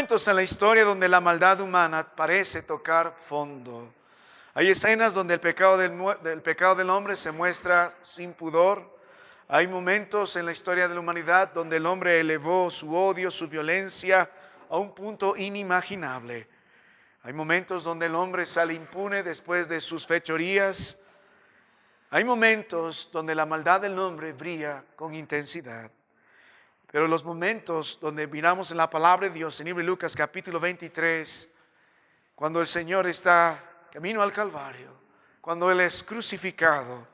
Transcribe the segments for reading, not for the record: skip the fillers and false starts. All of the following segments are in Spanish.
momentos en la historia donde la maldad humana parece tocar fondo. Hay escenas donde el pecado del hombre se muestra sin pudor. Hay momentos en la historia de la humanidad donde el hombre elevó su odio, su violencia a un punto inimaginable. Hay momentos donde el hombre sale impune después de sus fechorías. Hay momentos donde la maldad del hombre brilla con intensidad. Pero los momentos donde miramos en la palabra de Dios, en el libro de Lucas capítulo 23, cuando el Señor está camino al Calvario, cuando Él es crucificado,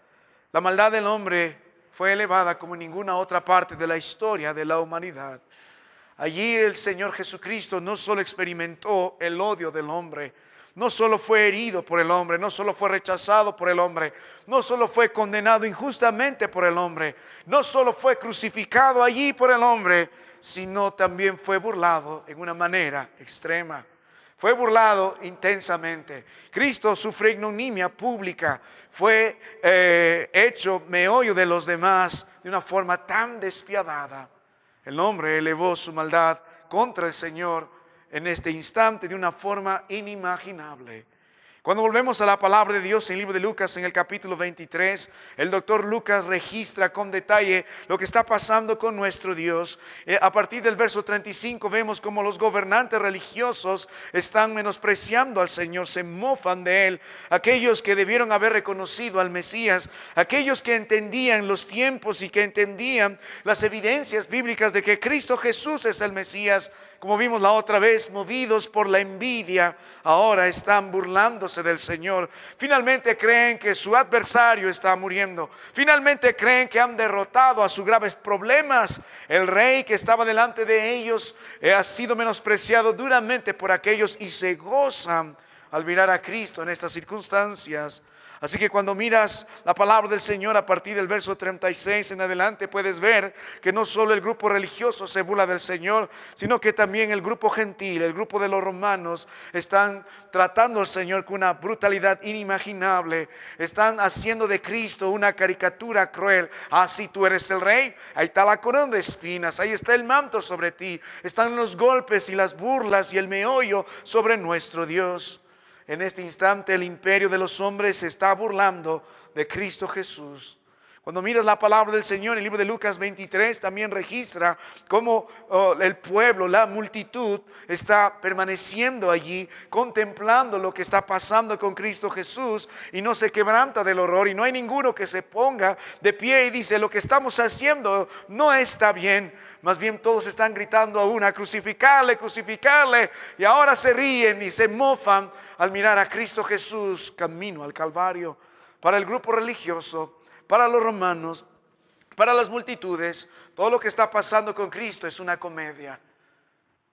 la maldad del hombre fue elevada como en ninguna otra parte de la historia de la humanidad. Allí el Señor Jesucristo no solo experimentó el odio del hombre, no solo fue herido por el hombre, no solo fue rechazado por el hombre, no solo fue condenado injustamente por el hombre, no solo fue crucificado allí por el hombre, sino también fue burlado en una manera extrema. Fue burlado intensamente. Cristo sufrió ignominia pública, fue hecho meollo de los demás de una forma tan despiadada. El hombre elevó su maldad contra el Señor en este instante de una forma inimaginable. Cuando volvemos a la palabra de Dios en el libro de Lucas, en el capítulo 23, el doctor Lucas registra con detalle lo que está pasando con nuestro Dios. A partir del verso 35 vemos como los gobernantes religiosos están menospreciando al Señor, se mofan de Él. Aquellos que debieron haber reconocido al Mesías, aquellos que entendían los tiempos y que entendían las evidencias bíblicas de que Cristo Jesús es el Mesías, como vimos la otra vez, movidos por la envidia, ahora están burlándose del Señor. Finalmente creen que su adversario está muriendo. Finalmente creen que han derrotado a sus graves problemas. El rey que estaba delante de ellos ha sido menospreciado duramente por aquellos y se gozan al mirar a Cristo en estas circunstancias. Así que cuando miras la palabra del Señor a partir del verso 36 en adelante, puedes ver que no solo el grupo religioso se burla del Señor, sino que también el grupo gentil, el grupo de los romanos, están tratando al Señor con una brutalidad inimaginable. Están haciendo de Cristo una caricatura cruel. Ah, sí, tú eres el rey, ahí está la corona de espinas, ahí está el manto sobre ti, están los golpes y las burlas y el meollo sobre nuestro Dios. En este instante el imperio de los hombres se está burlando de Cristo Jesús. Cuando miras la palabra del Señor, el libro de Lucas 23 también registra cómo el pueblo, la multitud está permaneciendo allí, contemplando lo que está pasando con Cristo Jesús y no se quebranta del horror. Y no hay ninguno que se ponga de pie y dice: lo que estamos haciendo no está bien. Más bien todos están gritando a una: crucificarle, crucificarle. Y ahora se ríen y se mofan al mirar a Cristo Jesús camino al Calvario. Para el grupo religioso, para los romanos, para las multitudes, todo lo que está pasando con Cristo es una comedia,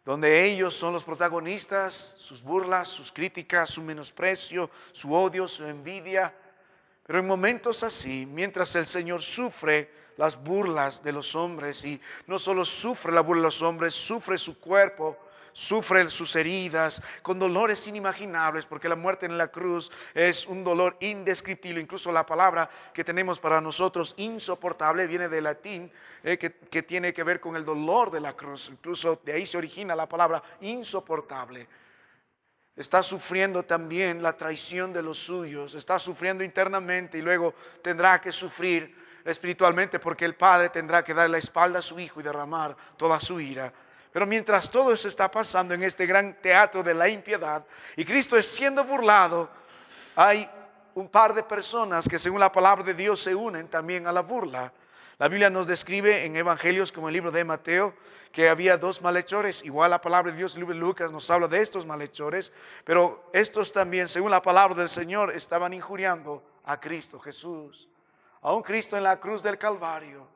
donde ellos son los protagonistas, sus burlas, sus críticas, su menosprecio, su odio, su envidia. Pero en momentos así, mientras el Señor sufre las burlas de los hombres, y no solo sufre la burla de los hombres, sufre su cuerpo, sufre sus heridas con dolores inimaginables, porque la muerte en la cruz es un dolor indescriptible. Incluso la palabra que tenemos para nosotros, insoportable, viene del latín, que tiene que ver con el dolor de la cruz. Incluso de ahí se origina la palabra insoportable. Está sufriendo también la traición de los suyos, está sufriendo internamente y luego tendrá que sufrir espiritualmente, porque el Padre tendrá que dar la espalda a su Hijo y derramar toda su ira. Pero mientras todo eso está pasando en este gran teatro de la impiedad y Cristo es siendo burlado, hay un par de personas que según la palabra de Dios se unen también a la burla. La Biblia nos describe en evangelios como el libro de Mateo que había dos malhechores. Igual la palabra de Dios en el libro de Lucas nos habla de estos malhechores, pero estos también según la palabra del Señor estaban injuriando a Cristo Jesús. A un Cristo en la cruz del Calvario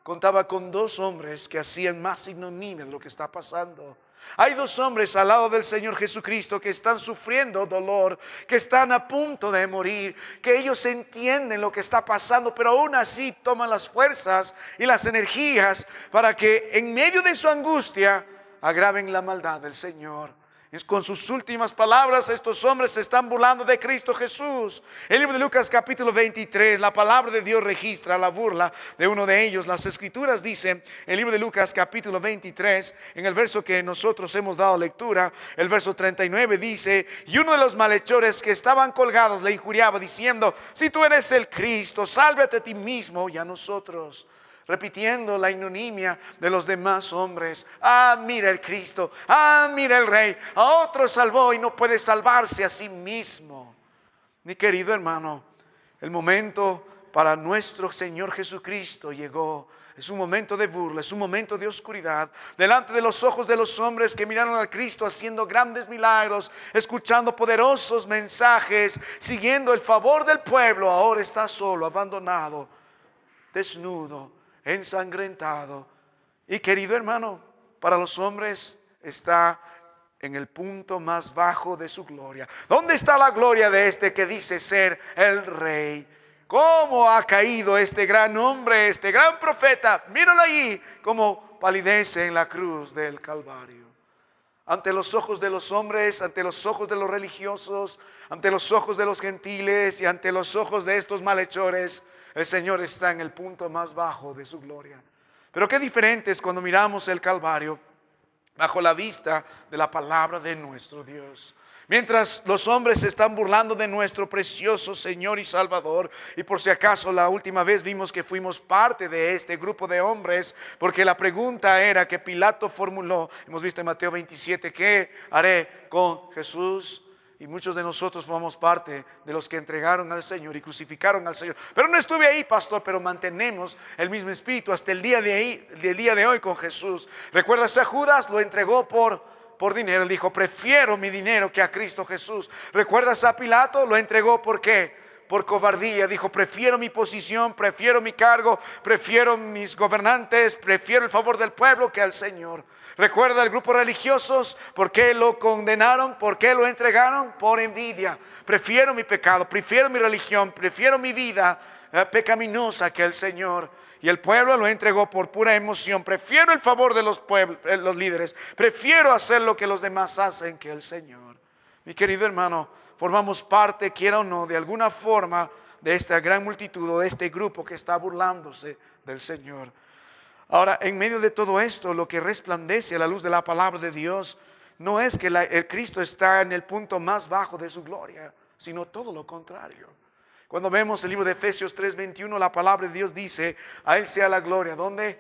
contaba con dos hombres que hacían más ignominia de lo que está pasando. Hay dos hombres al lado del Señor Jesucristo que están sufriendo dolor, que están a punto de morir, que ellos entienden lo que está pasando, pero aún así toman las fuerzas y las energías para que en medio de su angustia agraven la maldad del Señor. Es con sus últimas palabras, estos hombres se están burlando de Cristo Jesús. El libro de Lucas capítulo 23, la palabra de Dios registra la burla de uno de ellos. Las escrituras dicen, en el libro de Lucas capítulo 23, en el verso que nosotros hemos dado lectura, el verso 39 dice: y uno de los malhechores que estaban colgados le injuriaba diciendo: si tú eres el Cristo, sálvate a ti mismo y a nosotros. Repitiendo la ignominia de los demás hombres. Ah, mira el Cristo, ah, mira el Rey, a otro salvó y no puede salvarse a sí mismo. Mi querido hermano, el momento para nuestro Señor Jesucristo llegó. Es un momento de burla, es un momento de oscuridad, delante de los ojos de los hombres que miraron al Cristo haciendo grandes milagros, escuchando poderosos mensajes, siguiendo el favor del pueblo. Ahora está solo, abandonado, desnudo, ensangrentado. Y querido hermano, para los hombres está en el punto más bajo de su gloria. ¿Dónde está la gloria de este que dice ser el Rey? ¿Cómo ha caído este gran hombre, este gran profeta? Míralo allí, como palidece en la cruz del Calvario. Ante los ojos de los hombres, ante los ojos de los religiosos, ante los ojos de los gentiles y ante los ojos de estos malhechores, el Señor está en el punto más bajo de su gloria. Pero qué diferente es cuando miramos el Calvario bajo la vista de la palabra de nuestro Dios. Mientras los hombres se están burlando de nuestro precioso Señor y Salvador, y por si acaso la última vez vimos que fuimos parte de este grupo de hombres, porque la pregunta era que Pilato formuló, hemos visto en Mateo 27, ¿qué haré con Jesús? Y muchos de nosotros formamos parte de los que entregaron al Señor y crucificaron al Señor. Pero no estuve ahí, pastor, pero mantenemos el mismo espíritu hasta el día de hoy con Jesús. ¿Recuerdas a Judas? Lo entregó por dinero. Él dijo: prefiero mi dinero que a Cristo Jesús. ¿Recuerdas a Pilato? Lo entregó ¿por qué? Por cobardía. Dijo: prefiero mi posición, prefiero mi cargo, prefiero mis gobernantes, prefiero el favor del pueblo que al Señor. ¿Recuerda el grupo religiosos? ¿Por qué lo condenaron? ¿Por qué lo entregaron? Por envidia. Prefiero mi pecado, prefiero mi religión, prefiero mi vida pecaminosa que el Señor. Y el pueblo lo entregó por pura emoción. Prefiero el favor de los líderes. Prefiero hacer lo que los demás hacen que el Señor. Mi querido hermano, formamos parte, quiera o no, de alguna forma de esta gran multitud o de este grupo que está burlándose del Señor. Ahora, en medio de todo esto, lo que resplandece a la luz de la palabra de Dios no es que el Cristo está en el punto más bajo de su gloria, sino todo lo contrario. Cuando vemos el libro de Efesios 3:21, la palabra de Dios dice: a Él sea la gloria. ¿Dónde?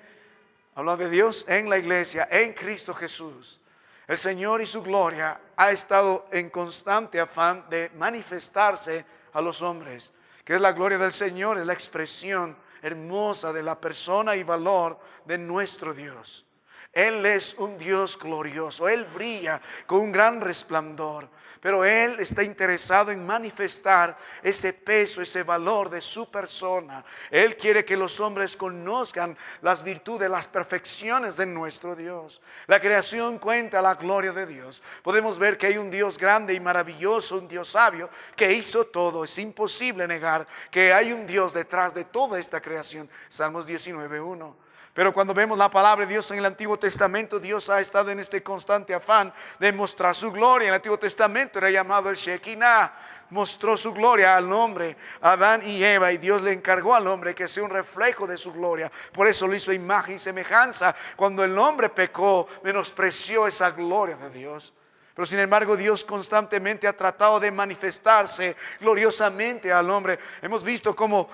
Habla de Dios en la iglesia, en Cristo Jesús. El Señor y su gloria ha estado en constante afán de manifestarse a los hombres. ¿Qué es la gloria del Señor? Es la expresión hermosa de la persona y valor de nuestro Dios. Él es un Dios glorioso. Él brilla con un gran resplandor. Pero Él está interesado en manifestar ese peso, ese valor de su persona. Él quiere que los hombres conozcan las virtudes, las perfecciones de nuestro Dios. La creación cuenta la gloria de Dios. Podemos ver que hay un Dios grande y maravilloso, un Dios sabio que hizo todo. Es imposible negar que hay un Dios detrás de toda esta creación. Salmos 19:1. Pero cuando vemos la palabra de Dios en el Antiguo Testamento, Dios ha estado en este constante afán de mostrar su gloria. En el Antiguo Testamento era llamado el Shekinah. Mostró su gloria al hombre, Adán y Eva, y Dios le encargó al hombre que sea un reflejo de su gloria. Por eso lo hizo imagen y semejanza. Cuando el hombre pecó, menospreció esa gloria de Dios. Pero sin embargo, Dios constantemente ha tratado de manifestarse gloriosamente al hombre. Hemos visto cómo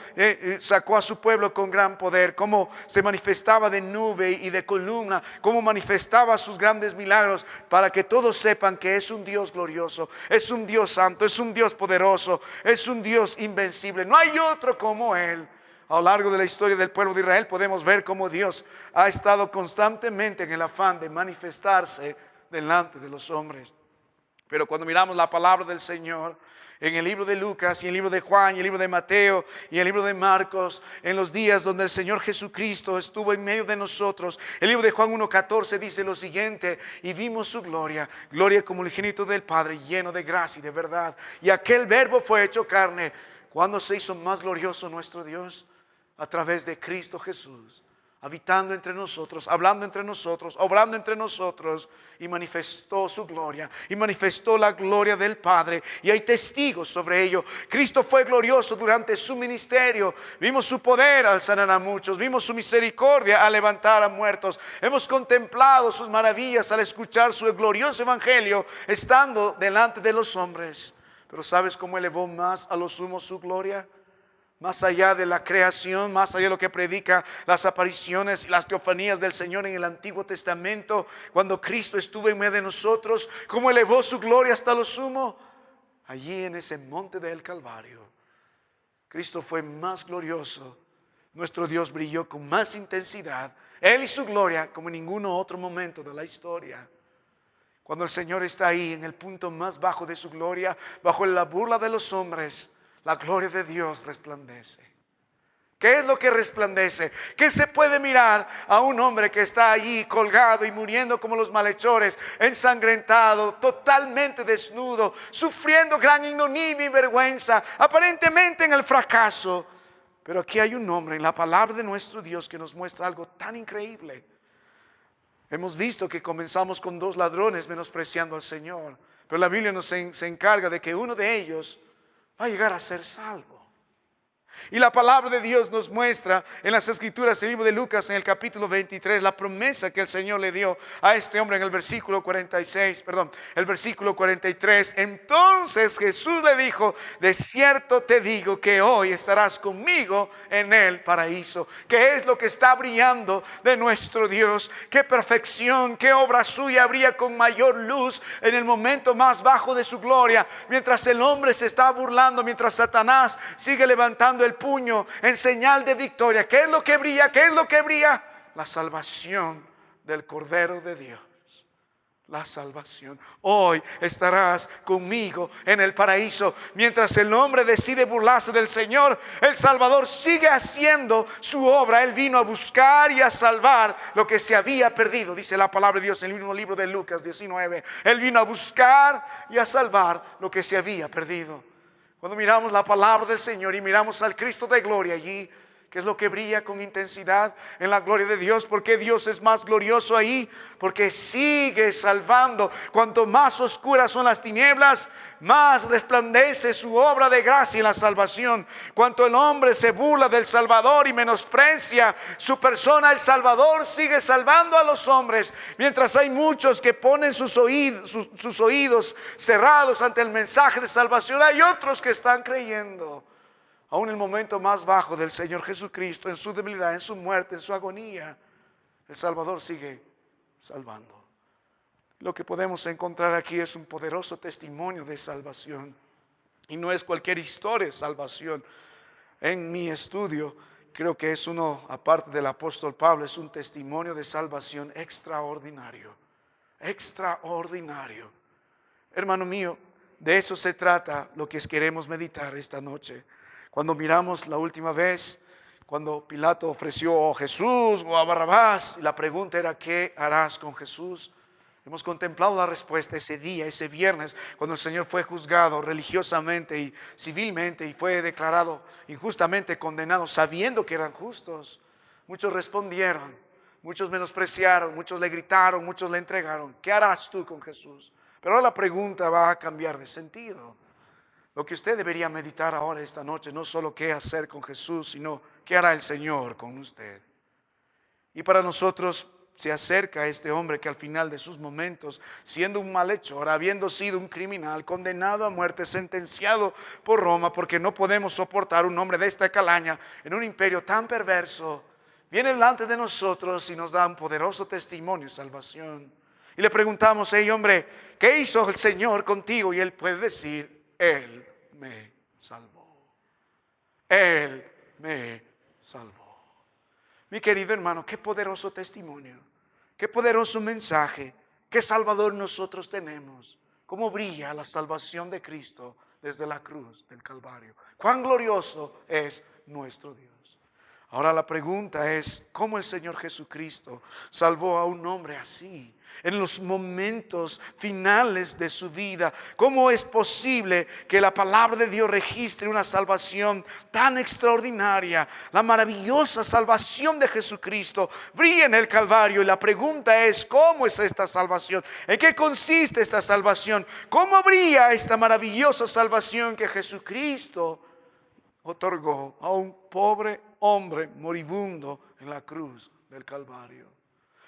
sacó a su pueblo con gran poder, cómo se manifestaba de nube y de columna, cómo manifestaba sus grandes milagros, para que todos sepan que es un Dios glorioso, es un Dios santo, es un Dios poderoso, es un Dios invencible. No hay otro como Él. A lo largo de la historia del pueblo de Israel podemos ver cómo Dios ha estado constantemente en el afán de manifestarse delante de los hombres. Pero cuando miramos la palabra del Señor en el libro de Lucas y en el libro de Juan y el libro de Mateo y el libro de Marcos, en los días donde el Señor Jesucristo estuvo en medio de nosotros, el libro de Juan 1:14 dice lo siguiente: y vimos su gloria, gloria como el unigénito del Padre, lleno de gracia y de verdad. Y aquel verbo fue hecho carne. ¿Cuándo se hizo más glorioso nuestro Dios? A través de Cristo Jesús. habitando entre nosotros, hablando entre nosotros, obrando entre nosotros, y manifestó su gloria, y manifestó la gloria del Padre, y hay testigos sobre ello. Cristo fue glorioso durante su ministerio, vimos su poder al sanar a muchos, vimos su misericordia al levantar a muertos, hemos contemplado sus maravillas al escuchar su glorioso evangelio, estando delante de los hombres. Pero ¿sabes cómo elevó más a lo sumo su gloria? Más allá de la creación, más allá de lo que predica las apariciones y las teofanías del Señor en el Antiguo Testamento, cuando Cristo estuvo en medio de nosotros, ¿cómo elevó su gloria hasta lo sumo? Allí en ese monte del Calvario, Cristo fue más glorioso. Nuestro Dios brilló con más intensidad, Él y su gloria, como en ningún otro momento de la historia. Cuando el Señor está ahí en el punto más bajo de su gloria, bajo la burla de los hombres, la gloria de Dios resplandece. ¿Qué es lo que resplandece? ¿Qué se puede mirar a un hombre que está allí colgado y muriendo como los malhechores, ensangrentado, totalmente desnudo, sufriendo gran ignominia y vergüenza, aparentemente en el fracaso? Pero aquí hay un hombre en la palabra de nuestro Dios que nos muestra algo tan increíble. Hemos visto que comenzamos con 2 ladrones menospreciando al Señor, pero la Biblia se encarga de que uno de ellos va a llegar a ser salvo. Y la palabra de Dios nos muestra en las Escrituras, el libro de Lucas, en el capítulo 23, la promesa que el Señor le dio a este hombre en el versículo 43. Entonces Jesús le dijo: de cierto te digo que hoy estarás conmigo en el paraíso. ¿Qué es lo que está brillando de nuestro Dios? ¿Qué perfección, qué obra suya habría con mayor luz en el momento más bajo de su gloria? Mientras el hombre se está burlando, mientras Satanás sigue levantando el puño en señal de victoria. ¿Qué es lo que brilla? ¿Qué es lo que brilla? La salvación del Cordero de Dios. La salvación. Hoy estarás conmigo en el paraíso. Mientras el hombre decide burlarse del Señor, el Salvador sigue haciendo su obra. Él vino a buscar y a salvar lo que se había perdido. Dice la palabra de Dios en el mismo libro de Lucas 19. Él vino a buscar y a salvar lo que se había perdido. Cuando miramos la palabra del Señor y miramos al Cristo de gloria allí, ¿qué es lo que brilla con intensidad en la gloria de Dios? ¿Por qué Dios es más glorioso ahí? Porque sigue salvando. Cuanto más oscuras son las tinieblas, más resplandece su obra de gracia en la salvación. Cuanto el hombre se burla del Salvador y menosprecia su persona, el Salvador sigue salvando a los hombres. Mientras hay muchos que ponen sus oídos cerrados ante el mensaje de salvación, hay otros que están creyendo. Aún en el momento más bajo del Señor Jesucristo, en su debilidad, en su muerte, en su agonía, el Salvador sigue salvando. Lo que podemos encontrar aquí es un poderoso testimonio de salvación. Y no es cualquier historia de salvación. En mi estudio, creo que es uno, aparte del apóstol Pablo, es un testimonio de salvación extraordinario. Extraordinario. Hermano mío, de eso se trata lo que queremos meditar esta noche. Cuando miramos la última vez, cuando Pilato ofreció a Jesús o a Barrabás, y la pregunta era: ¿qué harás con Jesús? Hemos contemplado la respuesta ese día, ese viernes, cuando el Señor fue juzgado religiosamente y civilmente y fue declarado injustamente condenado, sabiendo que eran justos. Muchos respondieron, muchos menospreciaron, muchos le gritaron, muchos le entregaron: ¿qué harás tú con Jesús? Pero ahora la pregunta va a cambiar de sentido. Lo que usted debería meditar ahora esta noche, no solo qué hacer con Jesús, sino qué hará el Señor con usted. Y para nosotros se acerca este hombre que al final de sus momentos, siendo un malhechor, habiendo sido un criminal, condenado a muerte, sentenciado por Roma, porque no podemos soportar un hombre de esta calaña en un imperio tan perverso, viene delante de nosotros y nos da un poderoso testimonio de salvación. Y le preguntamos: hey hombre, ¿qué hizo el Señor contigo? Y él puede decir: Él me salvó. Él me salvó. Mi querido hermano, qué poderoso testimonio, qué poderoso mensaje, qué Salvador nosotros tenemos. Cómo brilla la salvación de Cristo desde la cruz del Calvario. Cuán glorioso es nuestro Dios. Ahora la pregunta es, ¿cómo el Señor Jesucristo salvó a un hombre así? En los momentos finales de su vida, ¿cómo es posible que la palabra de Dios registre una salvación tan extraordinaria? La maravillosa salvación de Jesucristo brilla en el Calvario, y la pregunta es, ¿cómo es esta salvación? ¿En qué consiste esta salvación? ¿Cómo brilla esta maravillosa salvación que Jesucristo otorgó a un pobre hombre moribundo en la cruz del Calvario?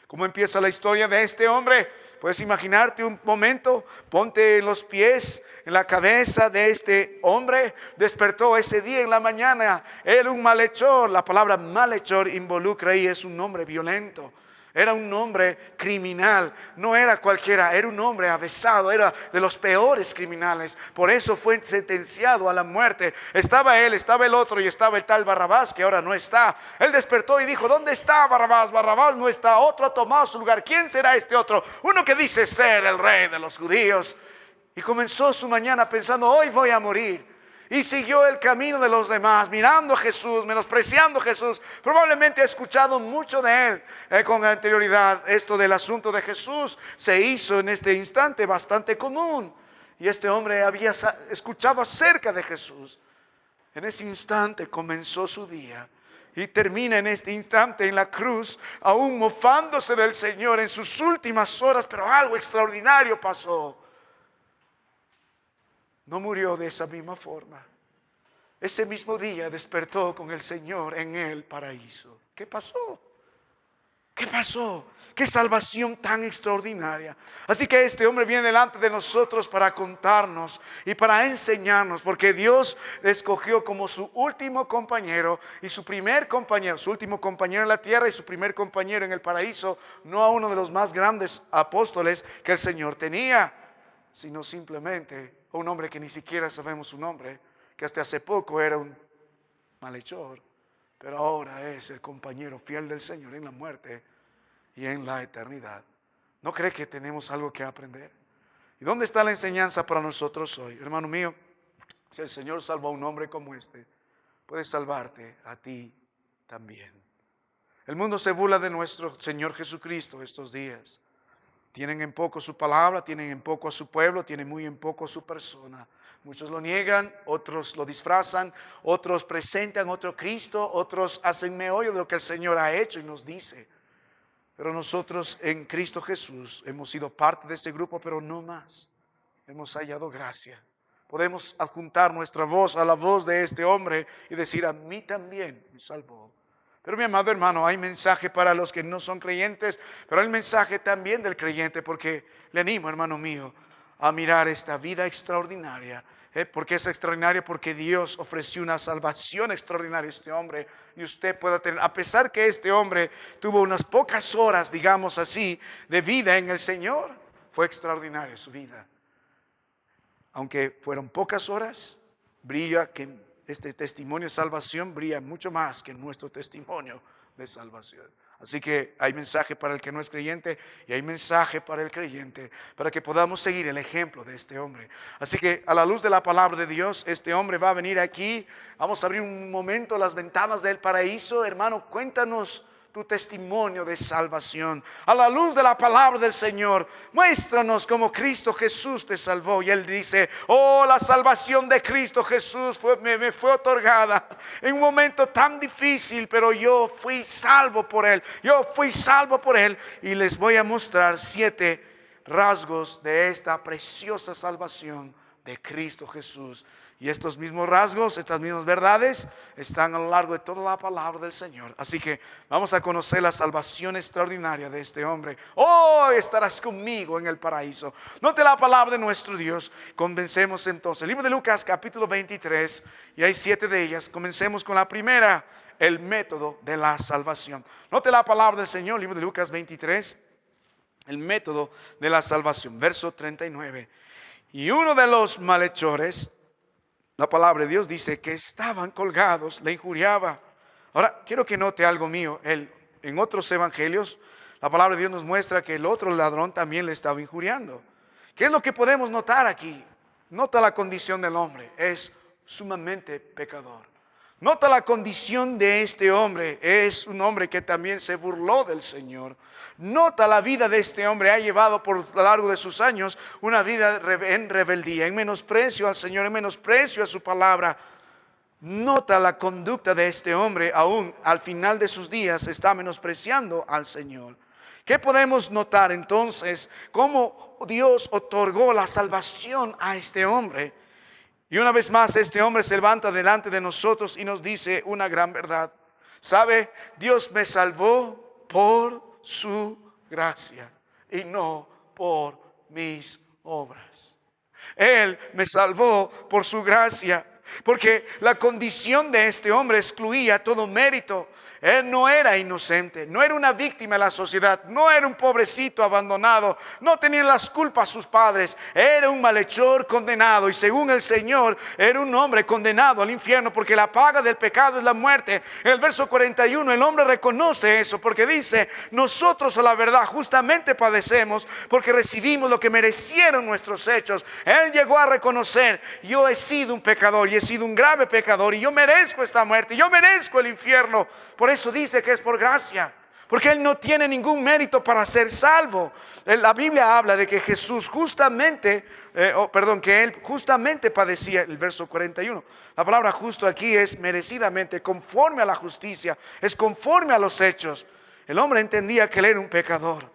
¿Cómo empieza la historia de este hombre? Puedes imaginarte un momento, ponte en los pies, en la cabeza de este hombre. Despertó ese día en la mañana, era un malhechor. La palabra malhechor involucra ahí, es un hombre violento. Era un hombre criminal, no era cualquiera, era un hombre avesado, era de los peores criminales. Por eso fue sentenciado a la muerte. Estaba él, estaba el otro y estaba el tal Barrabás, que ahora no está. Él despertó y dijo, ¿dónde está Barrabás? Barrabás no está, otro ha tomado su lugar. ¿Quién será este otro? Uno que dice ser el rey de los judíos. Y comenzó su mañana pensando, hoy voy a morir. Y siguió el camino de los demás, mirando a Jesús, menospreciando a Jesús. Probablemente ha escuchado mucho de él con anterioridad. Esto del asunto de Jesús se hizo en este instante bastante común. Y este hombre había escuchado acerca de Jesús. En ese instante comenzó su día. Y termina en este instante en la cruz, aún mofándose del Señor en sus últimas horas. Pero algo extraordinario pasó. No murió de esa misma forma. Ese mismo día despertó con el Señor en el paraíso. ¿Qué pasó? ¿Qué pasó? Qué salvación tan extraordinaria. Así que este hombre viene delante de nosotros para contarnos y para enseñarnos, porque Dios le escogió como su último compañero y su primer compañero, su último compañero en la tierra y su primer compañero en el paraíso, no a uno de los más grandes apóstoles que el Señor tenía, sino simplemente a un hombre que ni siquiera sabemos su nombre, que hasta hace poco era un malhechor, pero ahora es el compañero fiel del Señor en la muerte y en la eternidad. ¿No cree que tenemos algo que aprender? ¿Y dónde está la enseñanza para nosotros hoy? Hermano mío, si el Señor salvó a un hombre como este, puede salvarte a ti también. El mundo se burla de nuestro Señor Jesucristo estos días. Tienen en poco su palabra, tienen en poco a su pueblo, tienen muy en poco a su persona. Muchos lo niegan, otros lo disfrazan, otros presentan otro Cristo, otros hacen meollo de lo que el Señor ha hecho y nos dice. Pero nosotros en Cristo Jesús hemos sido parte de este grupo, pero no más. Hemos hallado gracia. Podemos adjuntar nuestra voz a la voz de este hombre y decir, a mí también me salvó. Pero mi amado hermano, hay mensaje para los que no son creyentes, pero hay mensaje también del creyente, porque le animo, hermano mío, a mirar esta vida extraordinaria. Porque es extraordinaria, porque Dios ofreció una salvación extraordinaria a este hombre, y usted pueda tener, a pesar que este hombre tuvo unas pocas horas, digamos así, de vida en el Señor, fue extraordinaria su vida. Aunque fueron pocas horas, brilla que este testimonio de salvación brilla mucho más que nuestro testimonio de salvación. Así que hay mensaje para el que no es creyente y hay mensaje para el creyente, para que podamos seguir el ejemplo de este hombre. Así que a la luz de la palabra de Dios, este hombre va a venir aquí. Vamos a abrir un momento las ventanas del paraíso. Hermano, cuéntanos tu testimonio de salvación. A la luz de la palabra del Señor, muéstranos cómo Cristo Jesús te salvó. Y él dice, oh, la salvación de Cristo Jesús me fue otorgada en un momento tan difícil, pero yo fui salvo por él. Yo fui salvo por él. Y les voy a mostrar 7 rasgos de esta preciosa salvación de Cristo Jesús. Y estos mismos rasgos, estas mismas verdades están a lo largo de toda la palabra del Señor. Así que vamos a conocer la salvación extraordinaria de este hombre. Oh, estarás conmigo en el paraíso. Note la palabra de nuestro Dios. Comencemos entonces. El libro de Lucas capítulo 23, y hay 7 de ellas. Comencemos con la primera, el método de la salvación. Note la palabra del Señor, libro de Lucas 23, el método de la salvación. Verso 39. Y uno de los malhechores, la palabra de Dios dice que estaban colgados, le injuriaba. Ahora, quiero que note algo mío. En otros evangelios, la palabra de Dios nos muestra que el otro ladrón también le estaba injuriando. ¿Qué es lo que podemos notar aquí? Nota la condición del hombre. Es sumamente pecador. Nota la condición de este hombre. Es un hombre que también se burló del Señor. Nota la vida de este hombre. Ha llevado por lo largo de sus años una vida en rebeldía, en menosprecio al Señor, en menosprecio a su palabra. Nota la conducta de este hombre. Aún al final de sus días está menospreciando al Señor. ¿Qué podemos notar entonces? Cómo Dios otorgó la salvación a este hombre. Y una vez más este hombre se levanta delante de nosotros y nos dice una gran verdad. ¿Sabe? Dios me salvó por su gracia y no por mis obras. Él me salvó por su gracia, porque la condición de este hombre excluía todo mérito. Él no era inocente, no era una víctima de la sociedad, no era un pobrecito abandonado, no tenían las culpas sus padres, era un malhechor condenado y según el Señor era un hombre condenado al infierno porque la paga del pecado es la muerte. En el verso 41 el hombre reconoce eso porque dice: nosotros a la verdad justamente padecemos porque recibimos lo que merecieron nuestros hechos. Él llegó a reconocer: yo he sido un pecador y he sido un grave pecador y yo merezco esta muerte, yo merezco el infierno. Por eso dice que es por gracia, porque él no tiene ningún mérito para ser salvo. La Biblia habla de que Jesús justamente, que él justamente padecía. El verso 41, la palabra justo aquí es merecidamente, conforme a la justicia, es conforme a los hechos. El hombre entendía que él era un pecador,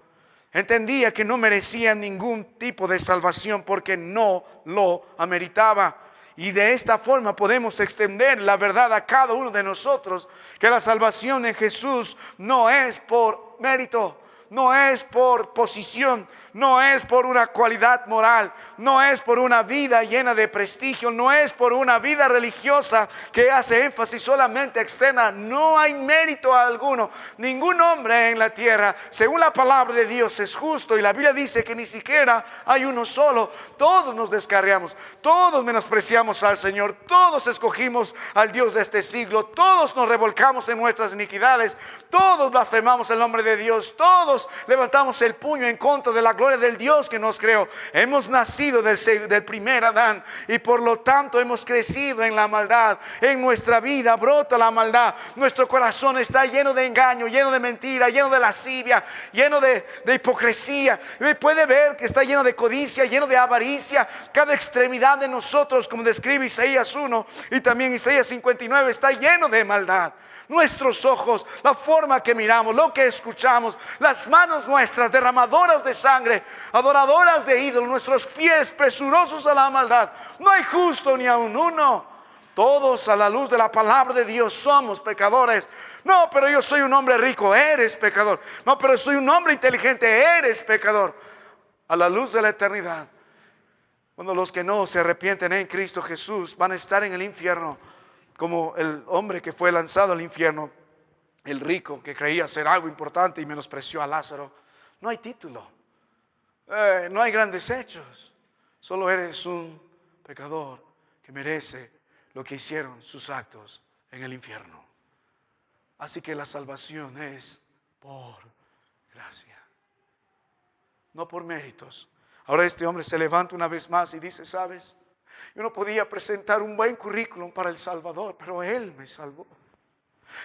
entendía que no merecía ningún tipo de salvación porque no lo ameritaba. Y de esta forma podemos extender la verdad a cada uno de nosotros, que la salvación en Jesús no es por mérito, no es por posición, no es por una cualidad moral, no es por una vida llena de prestigio, no es por una vida religiosa que hace énfasis solamente externa. No hay mérito alguno. Ningún hombre en la tierra, según la palabra de Dios, es justo, y la Biblia dice que ni siquiera hay uno solo. Todos nos descarriamos, todos menospreciamos al Señor, todos escogimos al Dios de este siglo, todos nos revolcamos en nuestras iniquidades, todos blasfemamos el nombre de Dios, todos levantamos el puño en contra de la gloria del Dios que nos creó. Hemos nacido del primer Adán y por lo tanto hemos crecido en la maldad. En nuestra vida brota la maldad. Nuestro corazón está lleno de engaño, lleno de mentira, lleno de lascivia, lleno de hipocresía. Puede ver que está lleno de codicia, lleno de avaricia. Cada extremidad de nosotros, como describe Isaías 1 y también Isaías 59, está lleno de maldad. Nuestros ojos, la forma que miramos, lo que escuchamos, las manos nuestras derramadoras de sangre, adoradoras de ídolos, nuestros pies presurosos a la maldad. No hay justo ni aun uno. Todos a la luz de la palabra de Dios somos pecadores. No, pero yo soy un hombre rico, eres pecador. No, pero soy un hombre inteligente, eres pecador. A la luz de la eternidad, cuando los que no se arrepienten en Cristo Jesús van a estar en el infierno, como el hombre que fue lanzado al infierno, el rico que creía ser algo importante y menospreció a Lázaro. No hay título, no hay grandes hechos, solo eres un pecador que merece lo que hicieron sus actos en el infierno. Así que la salvación es por gracia, no por méritos. Ahora este hombre se levanta una vez más y dice: ¿sabes? Yo no podía presentar un buen currículum para el Salvador, pero Él me salvó.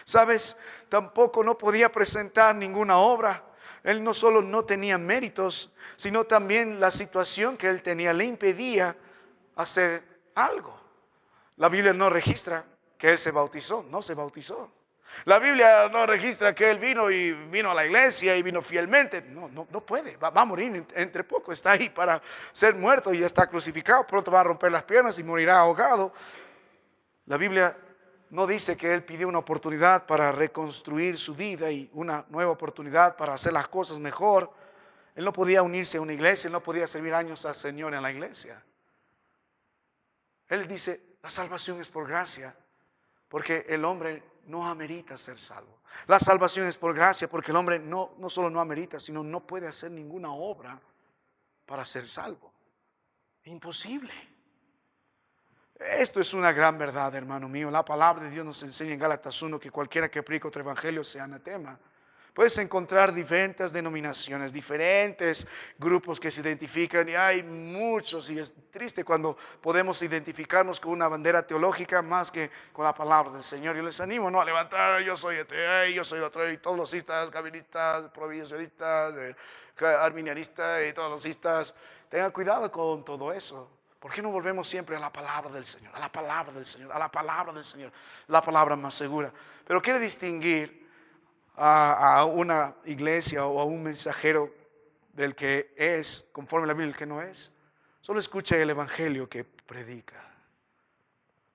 ¿Sabes? Tampoco no podía presentar ninguna obra. Él no solo no tenía méritos, sino también la situación que él tenía le impedía hacer algo. La Biblia no registra que él se bautizó, no se bautizó. La Biblia no registra que él vino a la iglesia y vino fielmente. No puede, va a morir entre poco. Está ahí para ser muerto y está crucificado. Pronto va a romper las piernas y morirá ahogado. La Biblia no dice que él pidió una oportunidad para reconstruir su vida y una nueva oportunidad para hacer las cosas mejor. Él no podía unirse a una iglesia, él no podía servir años al Señor en la iglesia. Él dice: la salvación es por gracia, porque el hombre no amerita ser salvo. La salvación es por gracia porque el hombre no solo no amerita, sino no puede hacer ninguna obra para ser salvo. Imposible. Esto es una gran verdad, hermano mío. La palabra de Dios nos enseña en Gálatas 1 que cualquiera que predique otro evangelio sea anatema. Puedes encontrar diferentes denominaciones, diferentes grupos que se identifican y hay muchos y es triste cuando podemos identificarnos con una bandera teológica más que con la palabra del Señor. Yo les animo, ¿no?, a levantar, yo soy este, yo soy otro, y todos los cistas, calvinistas, providencialistas, arminianistas y todos los cistas. Tengan cuidado con todo eso. ¿Por qué no volvemos siempre a la palabra del Señor? A la palabra del Señor, a la palabra del Señor, la palabra más segura. Pero quiere distinguir a una iglesia o a un mensajero del que es conforme a la Biblia, el que no es. Solo escucha el evangelio que predica.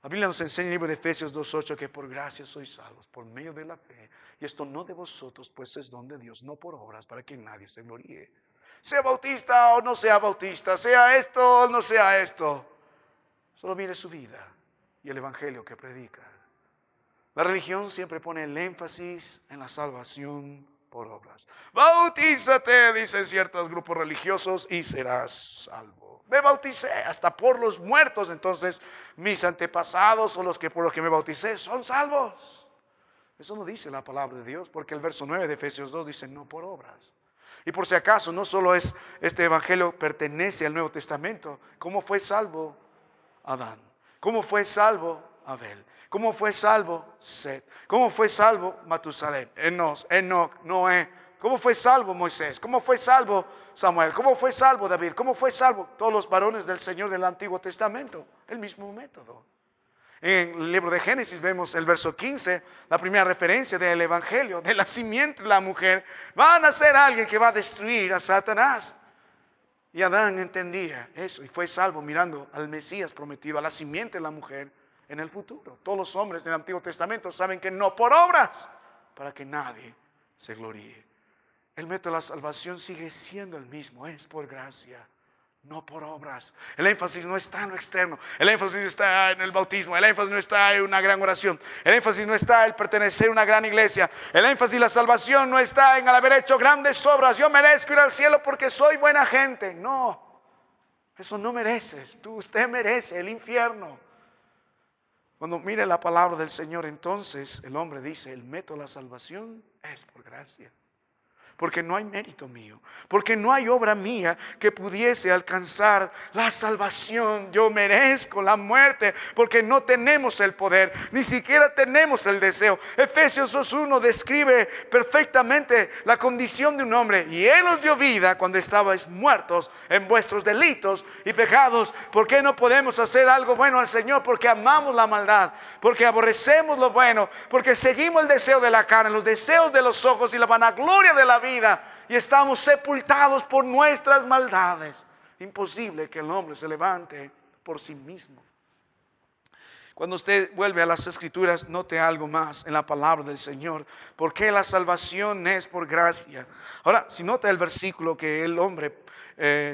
La Biblia nos enseña en el libro de Efesios 2:8 que por gracia sois salvos por medio de la fe, y esto no de vosotros, pues es don de Dios, no por obras, para que nadie se gloríe. Sea bautista o no sea bautista, sea esto o no sea esto, solo mire su vida y el evangelio que predica. La religión siempre pone el énfasis en la salvación por obras. Bautízate, dicen ciertos grupos religiosos, y serás salvo. Me bauticé hasta por los muertos, entonces mis antepasados o los que por los que me bauticé son salvos. Eso no dice la palabra de Dios, porque el verso 9 de Efesios 2 dice no por obras. Y por si acaso, no solo es este evangelio pertenece al Nuevo Testamento. ¿Cómo fue salvo Adán? ¿Cómo fue salvo Abel? ¿Cómo fue salvo Set? ¿Cómo fue salvo Matusalén? Enoc, Noé. ¿Cómo fue salvo Moisés? ¿Cómo fue salvo Samuel? ¿Cómo fue salvo David? ¿Cómo fue salvo todos los varones del Señor del Antiguo Testamento? El mismo método. En el libro de Génesis vemos el verso 15, la primera referencia del evangelio, de la simiente de la mujer. Van a ser alguien que va a destruir a Satanás. Y Adán entendía eso y fue salvo mirando al Mesías prometido, a la simiente de la mujer en el futuro. Todos los hombres del Antiguo Testamento saben que no por obras, para que nadie se gloríe. El método de la salvación sigue siendo el mismo, es por gracia, no por obras. El énfasis no está en lo externo, el énfasis está en el bautismo, el énfasis no está en una gran oración, el énfasis no está en pertenecer a una gran iglesia, el énfasis de la salvación no está en haber hecho grandes obras. Yo merezco ir al cielo porque soy buena gente. No, eso no mereces. Usted merece el infierno. Cuando mire la palabra del Señor, entonces el hombre dice, el método de la salvación es por gracia. Porque no hay mérito mío, porque no hay obra mía que pudiese alcanzar la salvación. Yo merezco la muerte porque no tenemos el poder, ni siquiera tenemos el deseo. Efesios 2:1 describe perfectamente la condición de un hombre. Y Él os dio vida cuando estabais muertos en vuestros delitos y pecados. ¿Por qué no podemos hacer algo bueno al Señor? Porque amamos la maldad, porque aborrecemos lo bueno, porque seguimos el deseo de la carne, los deseos de los ojos y la vanagloria de la vida. Y estamos sepultados por nuestras maldades. Imposible que el hombre se levante por sí mismo. Cuando usted vuelve a las Escrituras, note algo más en la palabra del Señor. Porque la salvación es por gracia. Ahora, si nota el versículo que el hombre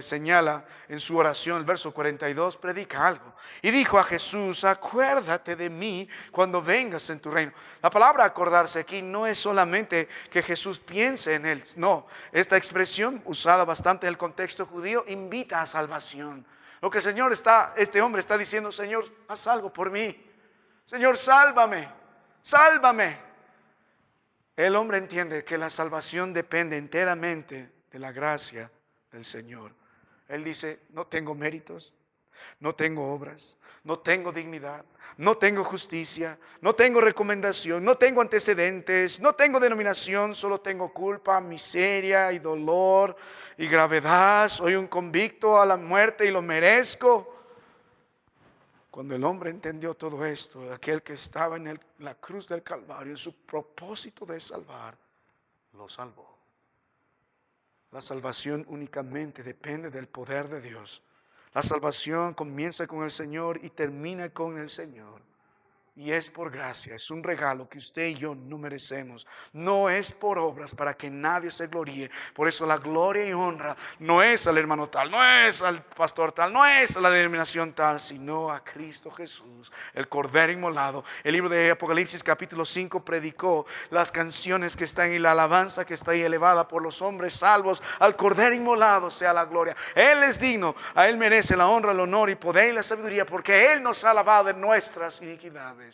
señala en su oración, el verso 42, predica algo. Y dijo a Jesús, acuérdate de mí cuando vengas en tu reino. La palabra acordarse aquí no es solamente que Jesús piense en él. No, esta expresión usada bastante en el contexto judío invita a salvación. Lo que este hombre está diciendo, Señor, haz algo por mí. Señor, sálvame, sálvame. El hombre entiende que la salvación depende enteramente de la gracia del Señor. Él dice, no tengo méritos, no tengo obras, no tengo dignidad, no tengo justicia, no tengo recomendación, no tengo antecedentes, no tengo denominación, solo tengo culpa, miseria y dolor y gravedad. Soy un convicto a la muerte y lo merezco. Cuando el hombre entendió todo esto, aquel que estaba en la cruz del Calvario, en su propósito de salvar, lo salvó. La salvación únicamente depende del poder de Dios. La salvación comienza con el Señor y termina con el Señor. Y es por gracia, es un regalo que usted y yo no merecemos. No es por obras para que nadie se gloríe. Por eso la gloria y honra no es al hermano tal, no es al pastor tal, no es a la denominación tal, sino a Cristo Jesús, el Cordero inmolado. El libro de Apocalipsis capítulo 5 predicó las canciones que están y la alabanza que está ahí elevada por los hombres salvos. Al Cordero inmolado sea la gloria. Él es digno, a Él merece la honra, el honor y poder y la sabiduría, porque Él nos ha lavado de nuestras iniquidades.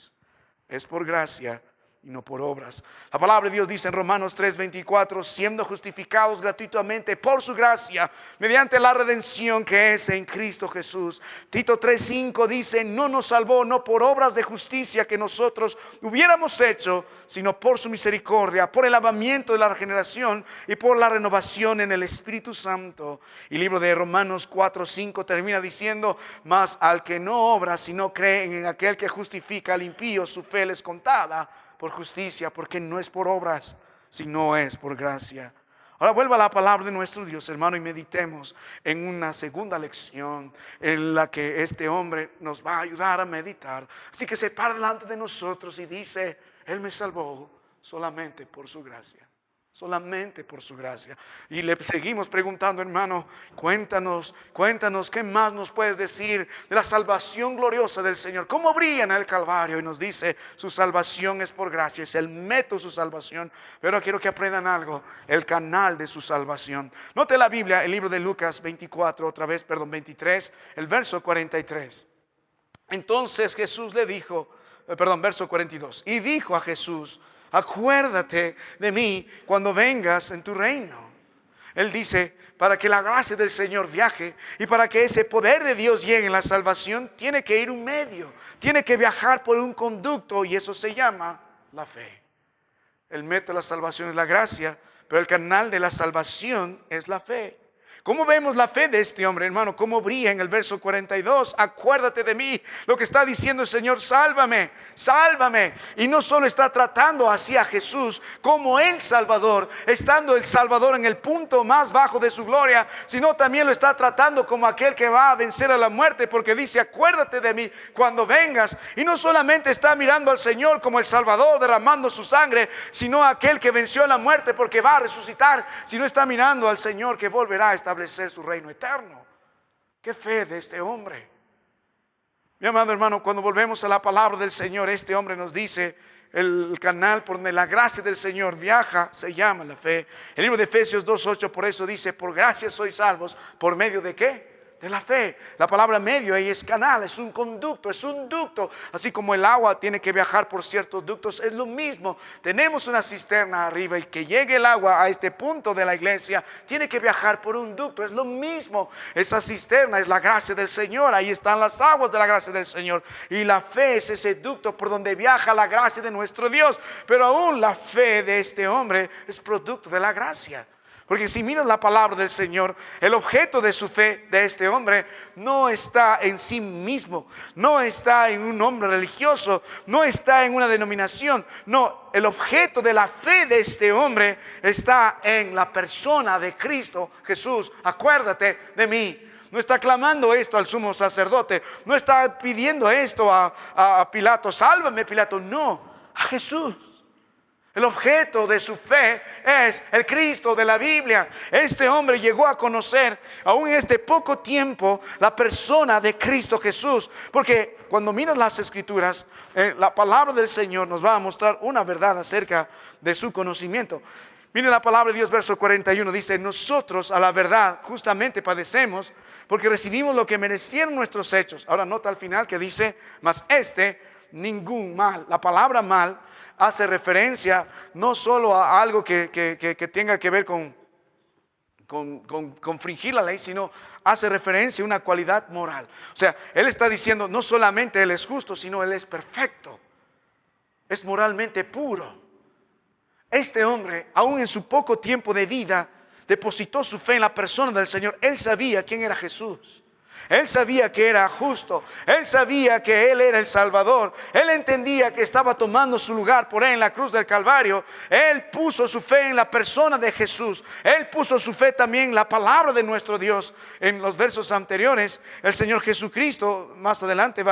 Es por gracia y no por obras. La palabra de Dios dice en Romanos 3:24, siendo justificados gratuitamente por su gracia, mediante la redención que es en Cristo Jesús. Tito 3:5 dice, no nos salvó no por obras de justicia que nosotros hubiéramos hecho, sino por su misericordia, por el lavamiento de la regeneración y por la renovación en el Espíritu Santo. Y el libro de Romanos 4:5 termina diciendo, mas al que no obra, sino cree en aquel que justifica al impío, su fe les contada por justicia, porque no es por obras, sino es por gracia. Ahora vuelva a la palabra de nuestro Dios, hermano, y meditemos en una segunda lección en la que este hombre nos va a ayudar a meditar. Así que se para delante de nosotros y dice, Él me salvó solamente por su gracia. Solamente por su gracia. Y le seguimos preguntando, hermano, cuéntanos, ¿qué más nos puedes decir de la salvación gloriosa del Señor? ¿Cómo brilla en el Calvario? Y nos dice, su salvación es por gracia, es el método de su salvación. Pero quiero que aprendan algo, el canal de su salvación. Note la Biblia, el libro de Lucas 23, el verso 43. Entonces Jesús le dijo, verso 42, y dijo a Jesús, acuérdate de mí cuando vengas en tu reino. Él dice, para que la gracia del Señor viaje y para que ese poder de Dios llegue en la salvación, tiene que ir un medio, tiene que viajar por un conducto, y eso se llama la fe. El método de la salvación es la gracia, pero el canal de la salvación es la fe. ¿Cómo vemos la fe de este hombre, hermano? ¿Cómo brilla en el verso 42? Acuérdate de mí. Lo que está diciendo el Señor, sálvame, sálvame. Y no solo está tratando así a Jesús como el Salvador, estando el Salvador en el punto más bajo de su gloria, sino también lo está tratando como aquel que va a vencer a la muerte, porque dice, acuérdate de mí cuando vengas. Y no solamente está mirando al Señor como el Salvador derramando su sangre, sino aquel que venció a la muerte porque va a resucitar, sino está mirando al Señor que volverá a establecer su reino eterno. Qué fe de este hombre. Mi amado hermano, cuando volvemos a la palabra del Señor, este hombre nos dice, el canal por donde la gracia del Señor viaja se llama la fe. El libro de Efesios 2:8 por eso dice, por gracia sois salvos, ¿por medio de qué? De la fe. La palabra medio ahí es canal, es un conducto, es un ducto. Así como el agua tiene que viajar por ciertos ductos, es lo mismo. Tenemos una cisterna arriba y que llegue el agua a este punto de la iglesia, tiene que viajar por un ducto, es lo mismo. Esa cisterna es la gracia del Señor, ahí están las aguas de la gracia del Señor. Y la fe es ese ducto por donde viaja la gracia de nuestro Dios. Pero aún la fe de este hombre es producto de la gracia. Porque si miras la palabra del Señor, el objeto de su fe de este hombre no está en sí mismo, no está en un hombre religioso, no está en una denominación. No, el objeto de la fe de este hombre está en la persona de Cristo Jesús. Acuérdate de mí. No está clamando esto al sumo sacerdote, no está pidiendo esto a Pilato, sálvame Pilato, no, a Jesús. El objeto de su fe es el Cristo de la Biblia. Este hombre llegó a conocer, aún en este poco tiempo, la persona de Cristo Jesús. Porque cuando miras las Escrituras, la palabra del Señor nos va a mostrar una verdad acerca de su conocimiento. Miren la palabra de Dios, verso 41, dice, nosotros a la verdad justamente padecemos porque recibimos lo que merecieron nuestros hechos. Ahora nota al final que dice, mas ningún mal. La palabra mal hace referencia no solo a algo que tenga que ver con fringir la ley, sino hace referencia a una cualidad moral. O sea, él está diciendo no solamente él es justo, sino él es perfecto, es moralmente puro. Este hombre, aún en su poco tiempo de vida, depositó su fe en la persona del Señor. Él sabía quién era Jesús. Él sabía que era justo, él sabía que él era el Salvador, él entendía que estaba tomando su lugar por él en la cruz del Calvario. Él puso su fe en la persona de Jesús, él puso su fe también en la palabra de nuestro Dios. En los versos anteriores, el Señor Jesucristo más adelante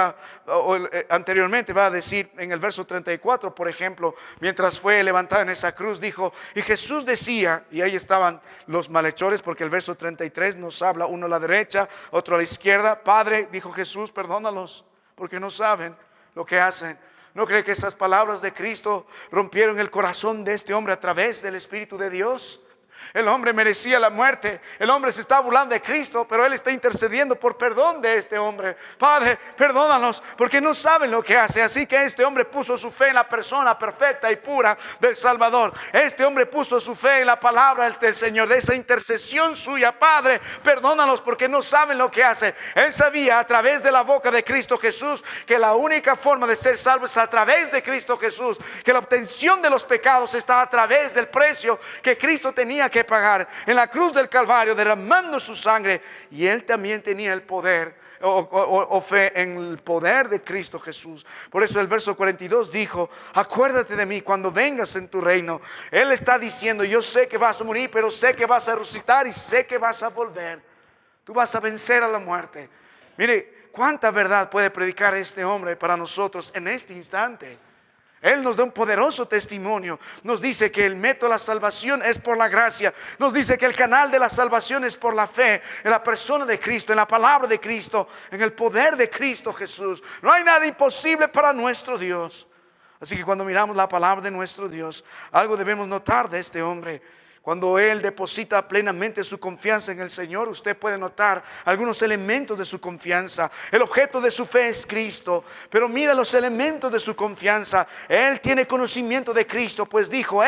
anteriormente va a decir en el verso 34, por ejemplo, mientras fue levantado en esa cruz, dijo, y Jesús decía, y ahí estaban los malhechores, porque el verso 33 nos habla, uno a la derecha, otro a la izquierda. Padre, dijo Jesús, perdónalos porque no saben lo que hacen. ¿No cree que esas palabras de Cristo rompieron el corazón de este hombre a través del Espíritu de Dios? El hombre merecía la muerte. El hombre se está burlando de Cristo, pero Él está intercediendo por perdón de este hombre. Padre, perdónanos porque no saben lo que hace. Así que este hombre puso su fe en la persona perfecta y pura del Salvador. Este hombre puso su fe en la palabra del Señor, de esa intercesión suya. Padre, perdónanos porque no saben lo que hace. Él sabía a través de la boca de Cristo Jesús que la única forma de ser salvo es a través de Cristo Jesús, que la obtención de los pecados está a través del precio que Cristo tenía que pagar en la cruz del Calvario, derramando su sangre. Y Él también tenía el poder o fe en el poder de Cristo Jesús. Por eso el verso 42 dijo: acuérdate de mí cuando vengas en tu reino. Él está diciendo: yo sé que vas a morir, pero sé que vas a resucitar y sé que vas a volver. Tú vas a vencer a la muerte. Mire cuánta verdad puede predicar este hombre para nosotros en este instante. Él nos da un poderoso testimonio. Nos dice que el método de la salvación es por la gracia. Nos dice que el canal de la salvación es por la fe en la persona de Cristo, en la palabra de Cristo, en el poder de Cristo Jesús. No hay nada imposible para nuestro Dios. Así que cuando miramos la palabra de nuestro Dios, algo debemos notar de este hombre. Cuando él deposita plenamente su confianza en el Señor, usted puede notar algunos elementos de su confianza. El objeto de su fe es Cristo, pero mira los elementos de su confianza. Él tiene conocimiento de Cristo, pues dijo: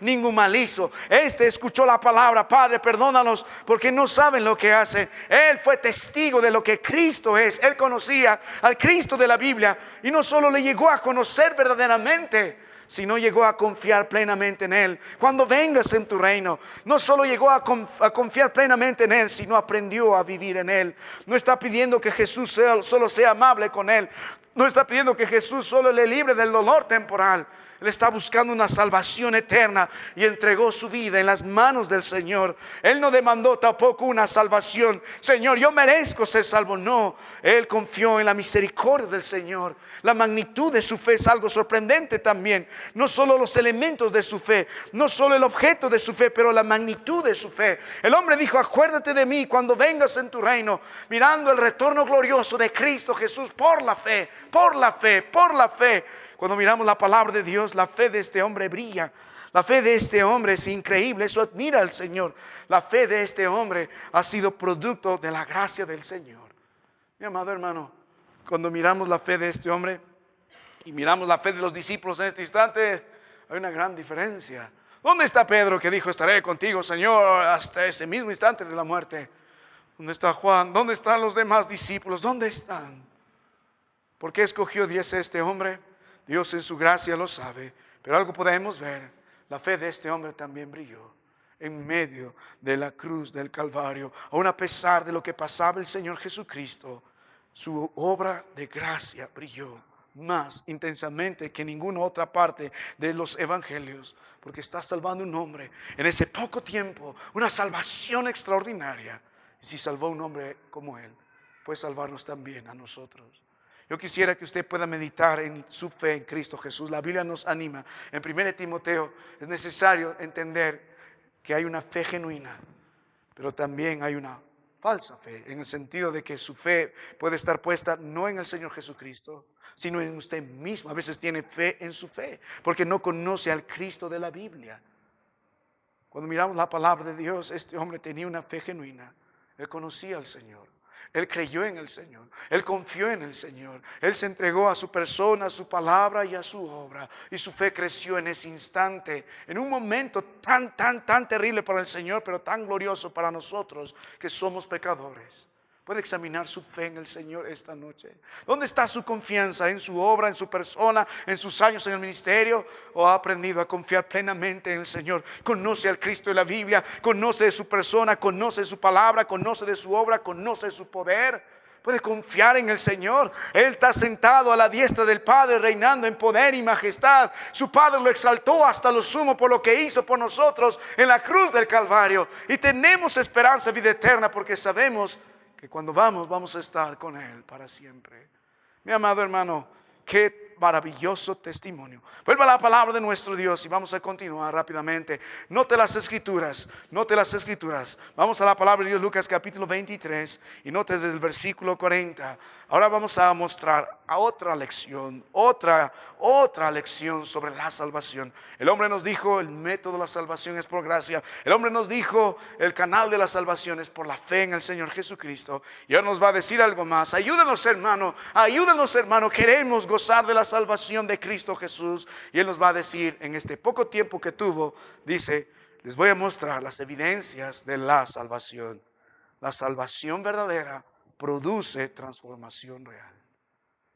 ningún mal hizo. Escuchó la palabra: Padre, perdónalos porque no saben lo que hacen. Él fue testigo de lo que Cristo es. Él conocía al Cristo de la Biblia, y no solo le llegó a conocer verdaderamente, sino llegó a confiar plenamente en Él. Cuando vengas en tu reino, no solo llegó a confiar plenamente en Él, sino aprendió a vivir en Él. No está pidiendo que Jesús solo sea amable con Él. No está pidiendo que Jesús solo le libre del dolor temporal. Él está buscando una salvación eterna y entregó su vida en las manos del Señor. Él no demandó tampoco una salvación: Señor, yo merezco ser salvo. No, Él confió en la misericordia del Señor. La magnitud de su fe es algo sorprendente también. No solo los elementos de su fe, no solo el objeto de su fe, pero la magnitud de su fe. El hombre dijo: acuérdate de mí cuando vengas en tu reino, mirando el retorno glorioso de Cristo Jesús por la fe, por la fe, por la fe. Cuando miramos la palabra de Dios, la fe de este hombre brilla. La fe de este hombre es increíble. Eso admira al Señor. La fe de este hombre ha sido producto de la gracia del Señor. Mi amado hermano, cuando miramos la fe de este hombre y miramos la fe de los discípulos en este instante, hay una gran diferencia. ¿Dónde está Pedro, que dijo: estaré contigo, Señor, hasta ese mismo instante de la muerte? ¿Dónde está Juan? ¿Dónde están los demás discípulos? ¿Dónde están? ¿Por qué escogió Dios a este hombre? Dios en su gracia lo sabe, pero algo podemos ver: la fe de este hombre también brilló en medio de la cruz del Calvario. Aun a pesar de lo que pasaba el Señor Jesucristo, su obra de gracia brilló más intensamente que en ninguna otra parte de los evangelios, porque está salvando un hombre en ese poco tiempo, una salvación extraordinaria. Y si salvó a un hombre como él, puede salvarnos también a nosotros. Yo quisiera que usted pueda meditar en su fe en Cristo Jesús. La Biblia nos anima. En 1 Timoteo es necesario entender que hay una fe genuina, pero también hay una falsa fe, en el sentido de que su fe puede estar puesta no en el Señor Jesucristo, sino en usted mismo. A veces tiene fe en su fe, porque no conoce al Cristo de la Biblia. Cuando miramos la palabra de Dios, este hombre tenía una fe genuina. Él conocía al Señor. Él creyó en el Señor, él confió en el Señor, él se entregó a su persona, a su palabra y a su obra, y su fe creció en ese instante, en un momento tan terrible para el Señor, pero tan glorioso para nosotros que somos pecadores. Puede examinar su fe en el Señor esta noche. ¿Dónde está su confianza? ¿En su obra, en su persona, en sus años en el ministerio? ¿O ha aprendido a confiar plenamente en el Señor? Conoce al Cristo de la Biblia, conoce de su persona, conoce de su palabra, conoce de su obra, conoce de su poder. Puede confiar en el Señor. Él está sentado a la diestra del Padre, reinando en poder y majestad. Su Padre lo exaltó hasta lo sumo por lo que hizo por nosotros en la cruz del Calvario. Y tenemos esperanza, vida eterna, porque sabemos que cuando vamos a estar con Él para siempre. Mi amado hermano, qué maravilloso testimonio. Vuelva a la palabra de nuestro Dios y vamos a continuar rápidamente. Note las escrituras, note las escrituras. Vamos a la palabra de Dios, Lucas capítulo 23, y note desde el versículo 40. Ahora vamos a mostrar otra lección sobre la salvación. El hombre nos dijo, el método de la salvación es por gracia. El hombre nos dijo, el canal de la salvación es por la fe en el Señor Jesucristo. Y ahora nos va a decir algo más. Ayúdanos, hermano, queremos gozar de la salvación de Cristo Jesús. Y Él nos va a decir, en este poco tiempo que tuvo, dice, les voy a mostrar las evidencias de la salvación. La salvación verdadera produce transformación real.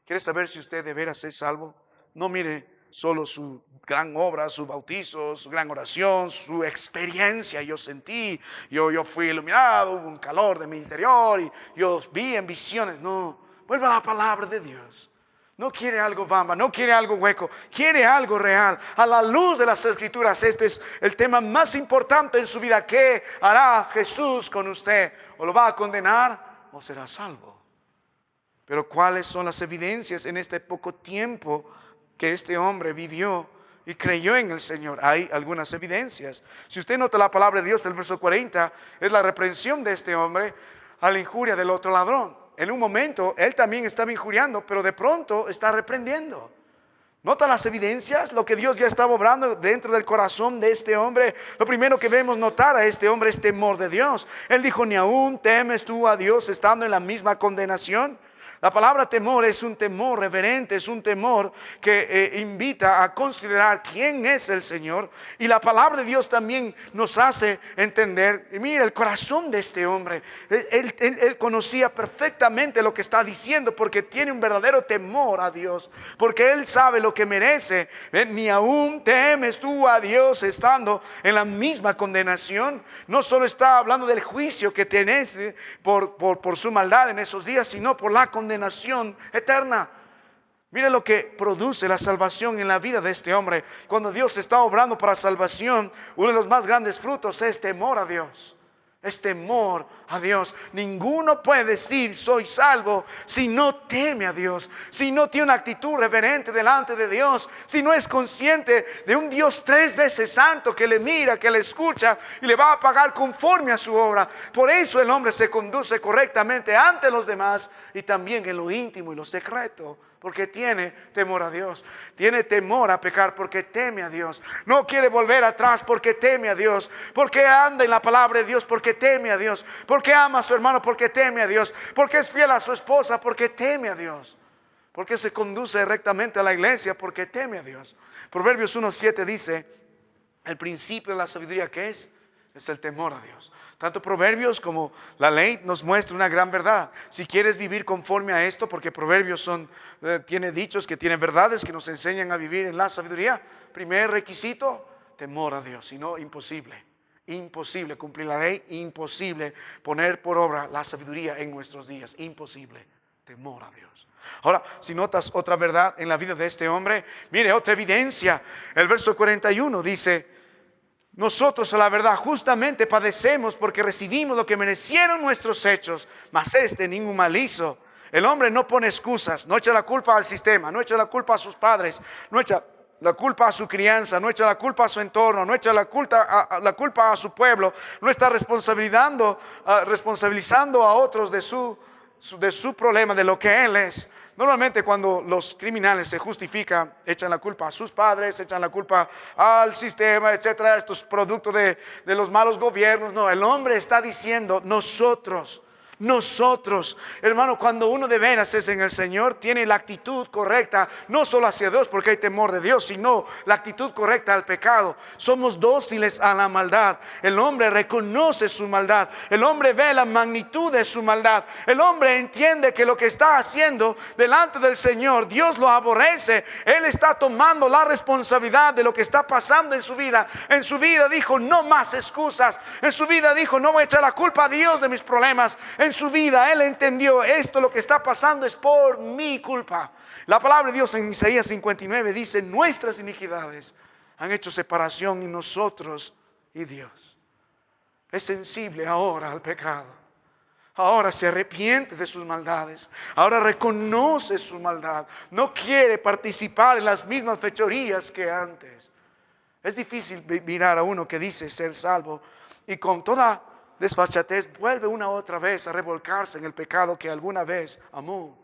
¿Quiere saber si usted de veras es salvo? No mire solo su gran obra, su bautizo, su gran oración, su experiencia. Yo sentí, yo fui iluminado, hubo un calor de mi interior y yo vi en visiones. No, vuelva a la palabra de Dios. No quiere algo bamba, no quiere algo hueco, quiere algo real. A la luz de las Escrituras, este es el tema más importante en su vida. ¿Qué hará Jesús con usted? ¿O lo va a condenar o será salvo? Pero ¿cuáles son las evidencias en este poco tiempo que este hombre vivió y creyó en el Señor? Hay algunas evidencias. Si usted nota la palabra de Dios, el verso 40, es la reprensión de este hombre a la injuria del otro ladrón. En un momento, él también estaba injuriando, pero de pronto está reprendiendo. ¿Nota las evidencias? Lo que Dios ya estaba obrando dentro del corazón de este hombre. Lo primero que vemos notar a este hombre es temor de Dios. Él dijo, ¿ni aún temes tú a Dios estando en la misma condenación? La palabra temor es un temor reverente, es un temor que invita a considerar quién es el Señor. Y la palabra de Dios también nos hace entender, mira el corazón de este hombre. Él conocía perfectamente lo que está diciendo porque tiene un verdadero temor a Dios. Porque él sabe lo que merece. Ni aún temes tú a Dios estando en la misma condenación. No solo está hablando del juicio que tenés por su maldad en esos días, sino por la condenación eterna. Mire lo que produce la salvación en la vida de este hombre. Cuando Dios está obrando para salvación, uno de los más grandes frutos es temor a Dios. Es temor a Dios. Ninguno puede decir soy salvo si no teme a Dios, si no tiene una actitud reverente delante de Dios, si no es consciente de un Dios 3 veces santo que le mira, que le escucha y le va a pagar conforme a su obra. Por eso el hombre se conduce correctamente ante los demás y también en lo íntimo y lo secreto. Porque tiene temor a Dios. Tiene temor a pecar porque teme a Dios. No quiere volver atrás porque teme a Dios. Porque anda en la palabra de Dios porque teme a Dios. Porque ama a su hermano porque teme a Dios. Porque es fiel a su esposa porque teme a Dios. Porque se conduce rectamente a la iglesia porque teme a Dios. Proverbios 1:7 dice, el principio de la sabiduría, ¿qué es? Es el temor a Dios. Tanto Proverbios como la ley nos muestra una gran verdad. Si quieres vivir conforme a esto, porque Proverbios tiene dichos que tienen verdades que nos enseñan a vivir en la sabiduría. Primer requisito, temor a Dios. Si no, imposible. Imposible cumplir la ley, imposible poner por obra la sabiduría en nuestros días. Imposible. Temor a Dios. Ahora, si notas otra verdad en la vida de este hombre, mire otra evidencia. El verso 41 dice, nosotros a la verdad justamente padecemos porque recibimos lo que merecieron nuestros hechos, mas ningún mal hizo. El hombre no pone excusas, no echa la culpa al sistema, no echa la culpa a sus padres, no echa la culpa a su crianza, no echa la culpa a su entorno, no echa la culpa a su pueblo, no está responsabilizando a otros de su problema, de lo que él es. Normalmente cuando los criminales se justifican, echan la culpa a sus padres, echan la culpa al sistema, etcétera. Esto es producto de los malos gobiernos. No, el hombre está diciendo nosotros, hermano, cuando uno de veras es en el Señor, tiene la actitud correcta, no solo hacia Dios porque hay temor de Dios, sino la actitud correcta al pecado. Somos dóciles a la maldad. El hombre reconoce su maldad. El hombre ve la magnitud de su maldad. El hombre entiende que lo que está haciendo delante del Señor, Dios lo aborrece. Él está tomando la responsabilidad de lo que está pasando en su vida. En su vida dijo, no más excusas. En su vida dijo, no voy a echar la culpa a Dios de mis problemas. En su vida él entendió, esto lo que está pasando es por mi culpa. La palabra de Dios en Isaías 59 dice, nuestras iniquidades han hecho separación en nosotros y Dios. Es sensible ahora al pecado. Ahora se arrepiente de sus maldades. Ahora reconoce su maldad. No quiere participar en las mismas fechorías que antes. Es difícil mirar a uno que dice ser salvo y con toda desfachatez vuelve una otra vez a revolcarse en el pecado que alguna vez amó.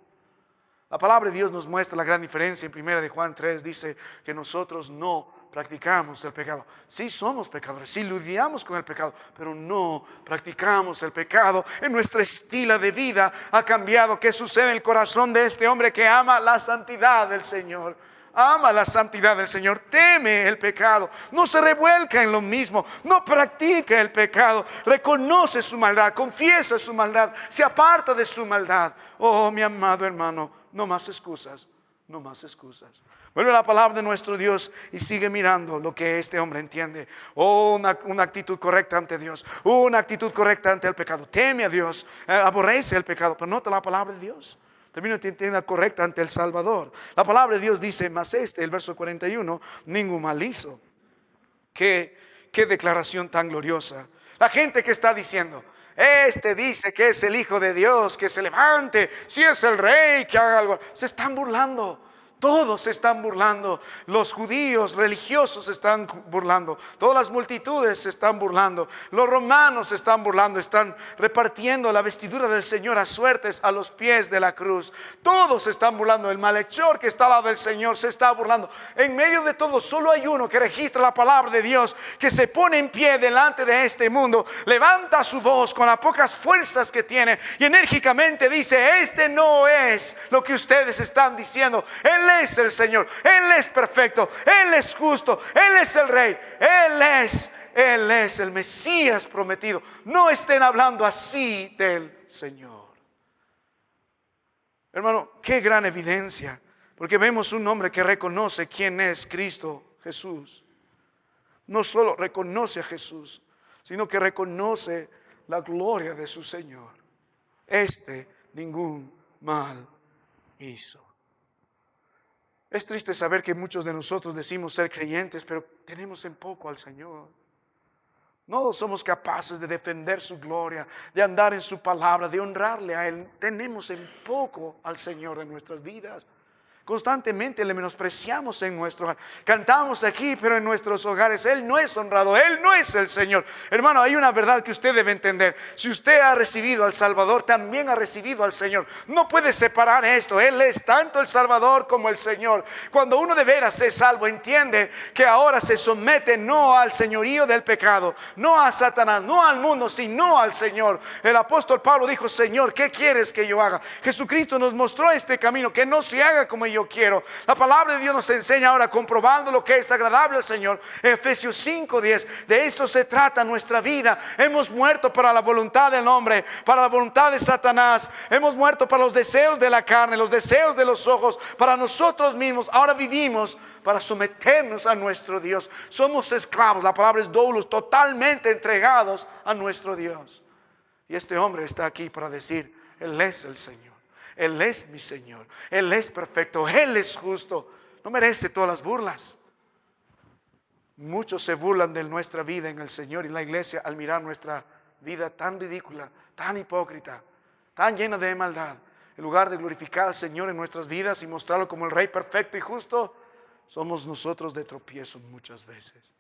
La palabra de Dios nos muestra la gran diferencia. En 1 de Juan 3 dice que nosotros no practicamos el pecado. Sí somos pecadores, sí lidiamos con el pecado, pero no practicamos el pecado. En nuestro estilo de vida ha cambiado. ¿Qué sucede en el corazón de este hombre que ama la santidad del Señor? Ama la santidad del Señor, teme el pecado, no se revuelca en lo mismo, no practica el pecado, reconoce su maldad, confiesa su maldad, se aparta de su maldad. Oh, mi amado hermano, no más excusas, no más excusas. Vuelve a la palabra de nuestro Dios y sigue mirando lo que este hombre entiende. Oh, una actitud correcta ante Dios, una actitud correcta ante el pecado. Teme a Dios, aborrece el pecado, pero nota la palabra de Dios. También tiene una correcta ante el Salvador. La palabra de Dios dice, mas el verso 41, ningún mal hizo. Qué declaración tan gloriosa. La gente que está diciendo, este dice que es el Hijo de Dios, que se levante, si es el Rey, que haga algo. Se están burlando. Todos se están burlando. Los judíos religiosos se están burlando. Todas las multitudes se están burlando. Los romanos se están burlando. Están repartiendo la vestidura del Señor a suertes a los pies de la cruz. Todos se están burlando. El malhechor que está al lado del Señor se está burlando. En medio de todo solo hay uno que registra la palabra de Dios, que se pone en pie delante de este mundo, levanta su voz con las pocas fuerzas que tiene y enérgicamente dice, este no es lo que ustedes están diciendo. Él es el Señor, Él es perfecto, Él es justo, Él es el Rey, Él es el Mesías prometido. No estén hablando así del Señor. Hermano, qué gran evidencia, porque vemos un hombre que reconoce quién es Cristo Jesús. No solo reconoce a Jesús, sino que reconoce la gloria de su Señor. Ningún mal hizo. Es triste saber que muchos de nosotros decimos ser creyentes, pero tenemos en poco al Señor. No somos capaces de defender su gloria, de andar en su palabra, de honrarle a Él. Tenemos en poco al Señor en nuestras vidas. Constantemente le menospreciamos en nuestro hogar. Cantamos aquí, pero en nuestros hogares Él no es honrado, Él no es el Señor. Hermano, hay una verdad que usted debe entender. Si usted ha recibido al Salvador, también ha recibido al Señor. No puede separar esto. Él es tanto el Salvador como el Señor. Cuando uno de veras es salvo, entiende que ahora se somete no al señorío del pecado, no a Satanás, no al mundo, sino al Señor. El apóstol Pablo dijo, Señor, ¿qué quieres que yo haga? Jesucristo nos mostró este camino, que no se haga como yo quiero. La palabra de Dios nos enseña ahora, comprobando lo que es agradable al Señor. Efesios 5:10, de esto se trata nuestra vida. Hemos muerto para la voluntad del hombre, para la voluntad de Satanás. Hemos muerto para los deseos de la carne, los deseos de los ojos, para nosotros mismos. Ahora vivimos para someternos a nuestro Dios. Somos esclavos, la palabra es doulos, totalmente entregados a nuestro Dios. Y este hombre está aquí para decir, Él es el Señor. Él es mi Señor, Él es perfecto, Él es justo. No merece todas las burlas. Muchos se burlan de nuestra vida en el Señor y la iglesia al mirar nuestra vida tan ridícula, tan hipócrita, tan llena de maldad. En lugar de glorificar al Señor en nuestras vidas y mostrarlo como el Rey perfecto y justo, somos nosotros de tropiezo muchas veces.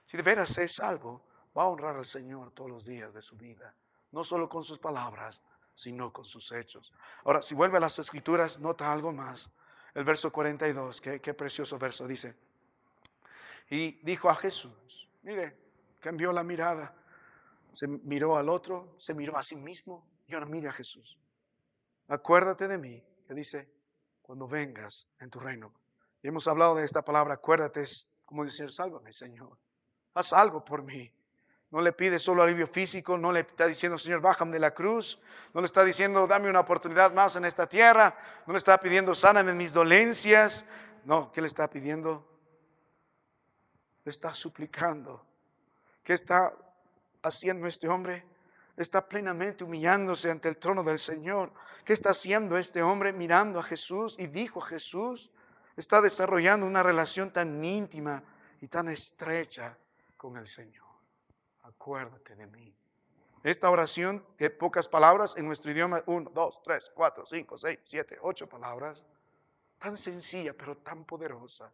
Si de veras es salvo, va a honrar al Señor todos los días de su vida, no solo con sus palabras, sino con sus hechos. Ahora, si vuelve a las Escrituras, nota algo más. El verso 42, qué precioso verso dice. Y dijo a Jesús, mire, cambió la mirada. Se miró al otro, se miró a sí mismo y ahora mire a Jesús. Acuérdate de mí, que dice, cuando vengas en tu reino. Y hemos hablado de esta palabra, acuérdate, es como decir, sálvame, Señor. Haz algo por mí. No le pide solo alivio físico, no le está diciendo, Señor, bájame de la cruz. No le está diciendo, dame una oportunidad más en esta tierra. No le está pidiendo, sáname mis dolencias. No, ¿qué le está pidiendo? Le está suplicando. ¿Qué está haciendo este hombre? Está plenamente humillándose ante el trono del Señor. ¿Qué está haciendo este hombre? Mirando a Jesús y dijo a Jesús. Está desarrollando una relación tan íntima y tan estrecha con el Señor. Acuérdate de mí. Esta oración, de pocas palabras en nuestro idioma, 1, 2, 3, 4, 5, 6, 7, 8 palabras, tan sencilla pero tan poderosa,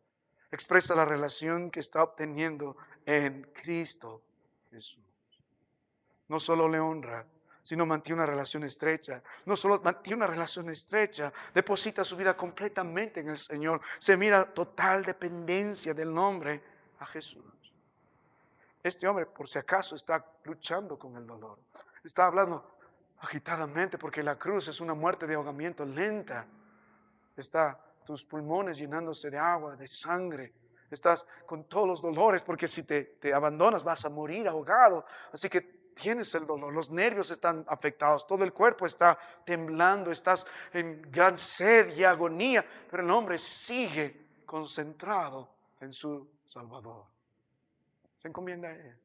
expresa la relación que está obteniendo en Cristo Jesús. No solo le honra, sino mantiene una relación estrecha. No solo mantiene una relación estrecha, deposita su vida completamente en el Señor. Se mira total dependencia del nombre a Jesús. Este hombre, por si acaso, está luchando con el dolor. Está hablando agitadamente porque la cruz es una muerte de ahogamiento lenta. Está tus pulmones llenándose de agua, de sangre. Estás con todos los dolores porque si te abandonas vas a morir ahogado. Así que tienes el dolor, los nervios están afectados, todo el cuerpo está temblando, estás en gran sed y agonía, pero el hombre sigue concentrado en su Salvador. Se encomienda a Él.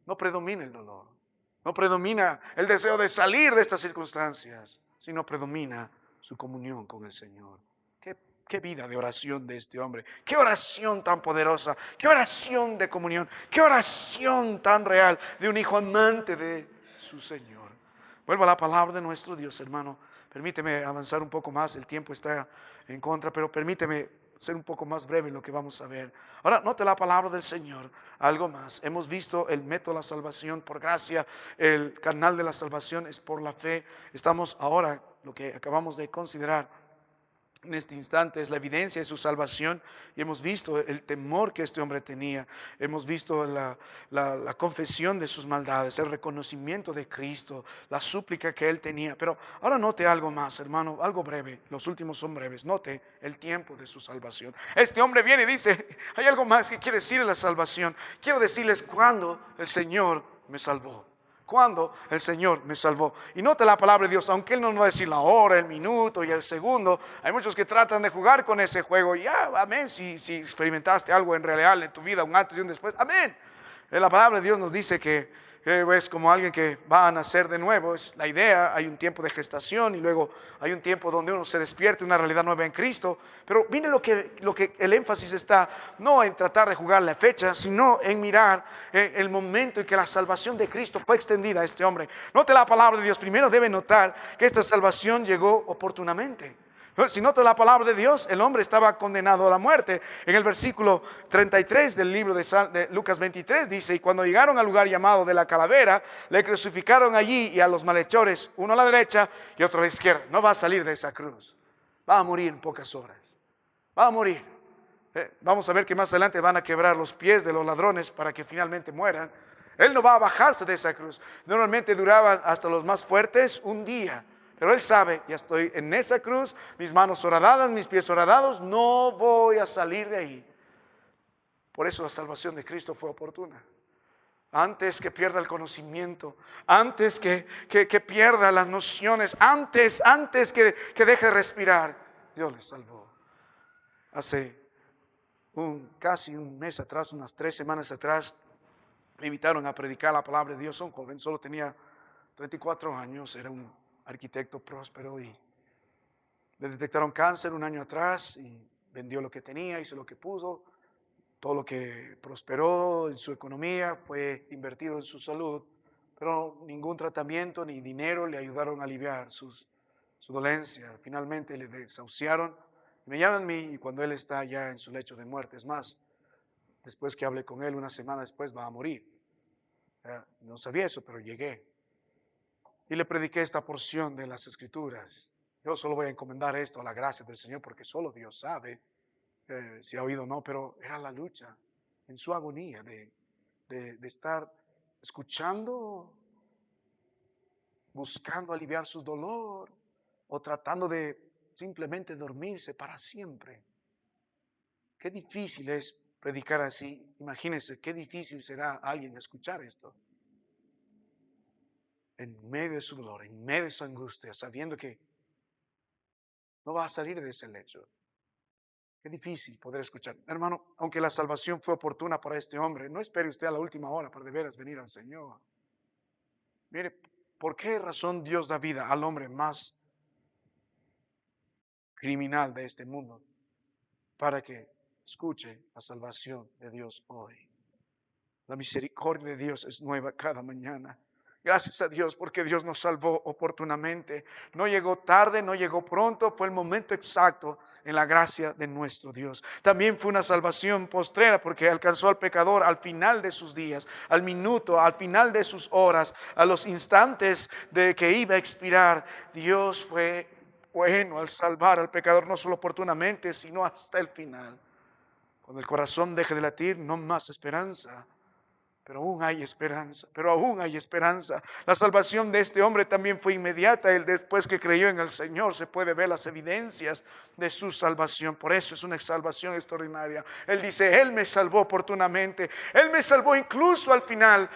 No predomina el dolor, no predomina el deseo de salir de estas circunstancias, sino predomina su comunión con el Señor. Qué vida de oración de este hombre, qué oración tan poderosa, qué oración de comunión, qué oración tan real de un hijo amante de su Señor. Vuelvo a la palabra de nuestro Dios, hermano. Permíteme avanzar un poco más, el tiempo está en contra, pero permíteme ser un poco más breve en lo que vamos a ver. Ahora, note la palabra del Señor, algo más. Hemos visto el método de la salvación por gracia, el canal de la salvación es por la fe. Estamos ahora, lo que acabamos de considerar en este instante es la evidencia de su salvación y hemos visto el temor que este hombre tenía, hemos visto la confesión de sus maldades, el reconocimiento de Cristo, la súplica que él tenía. Pero ahora note algo más, hermano, algo breve, los últimos son breves. Note el tiempo de su salvación. Este hombre viene y dice, hay algo más que quiere decir en la salvación. Quiero decirles cuándo el Señor me salvó. Cuando el Señor me salvó. Y note la palabra de Dios, aunque Él no nos va a decir la hora, el minuto y el segundo. Hay muchos que tratan de jugar con ese juego. Y amén, si experimentaste algo en realidad en tu vida, un antes y un después, amén. La palabra de Dios nos dice que es como alguien que va a nacer de nuevo. Es la idea, hay un tiempo de gestación y luego hay un tiempo donde uno se despierte una realidad nueva en Cristo. Pero mire lo que el énfasis está, no en tratar de jugar la fecha, sino en mirar el momento en que la salvación de Cristo fue extendida a este hombre. Note la palabra de Dios, primero debe notar que esta salvación llegó oportunamente. Si nota la palabra de Dios, el hombre estaba condenado a la muerte. En el versículo 33 del libro de Lucas 23 dice, y cuando llegaron al lugar llamado de la calavera, le crucificaron allí y a los malhechores, uno a la derecha y otro a la izquierda. No va a salir de esa cruz, va a morir en pocas horas, va a morir. Vamos a ver que más adelante van a quebrar los pies de los ladrones para que finalmente mueran. Él no va a bajarse de esa cruz. Normalmente duraban hasta los más fuertes un día. Pero él sabe, ya estoy en esa cruz, mis manos horadadas, mis pies horadados, no voy a salir de ahí. Por eso la salvación de Cristo fue oportuna. Antes que pierda el conocimiento, antes que pierda las nociones, antes que deje de respirar, Dios le salvó. Hace casi un mes atrás, unas 3 semanas atrás, me invitaron a predicar la palabra de Dios. Un joven, solo tenía 34 años, era un arquitecto próspero y le detectaron cáncer un año atrás y vendió lo que tenía, hizo lo que pudo. Todo lo que prosperó en su economía fue invertido en su salud, pero ningún tratamiento ni dinero le ayudaron a aliviar su dolencia. Finalmente le desahuciaron. Me llaman a mí y cuando él está ya en su lecho de muerte, es más, después que hablé con él, una semana después va a morir. No sabía eso, pero llegué. Y le prediqué esta porción de las Escrituras. Yo solo voy a encomendar esto a la gracia del Señor porque solo Dios sabe si ha oído o no, pero era la lucha en su agonía de estar escuchando, buscando aliviar su dolor o tratando de simplemente dormirse para siempre. Qué difícil es predicar así. Imagínense qué difícil será a alguien escuchar esto. En medio de su dolor, en medio de su angustia, sabiendo que no va a salir de ese lecho. Qué difícil poder escuchar. Hermano, aunque la salvación fue oportuna para este hombre, no espere usted a la última hora para de veras venir al Señor. Mire, ¿por qué razón Dios da vida al hombre más criminal de este mundo? Para que escuche la salvación de Dios hoy. La misericordia de Dios es nueva cada mañana. Gracias a Dios porque Dios nos salvó oportunamente. No llegó tarde, no llegó pronto, fue el momento exacto en la gracia de nuestro Dios. También fue una salvación postrera porque alcanzó al pecador al final de sus días, al minuto, al final de sus horas, a los instantes de que iba a expirar. Dios fue bueno al salvar al pecador no solo oportunamente, sino hasta el final. Cuando el corazón deje de latir, no más esperanza. Pero aún hay esperanza, pero aún hay esperanza. La salvación de este hombre también fue inmediata. Él, después que creyó en el Señor, se puede ver las evidencias de su salvación. Por eso es una salvación extraordinaria. Él dice, Él me salvó oportunamente. Él me salvó incluso al final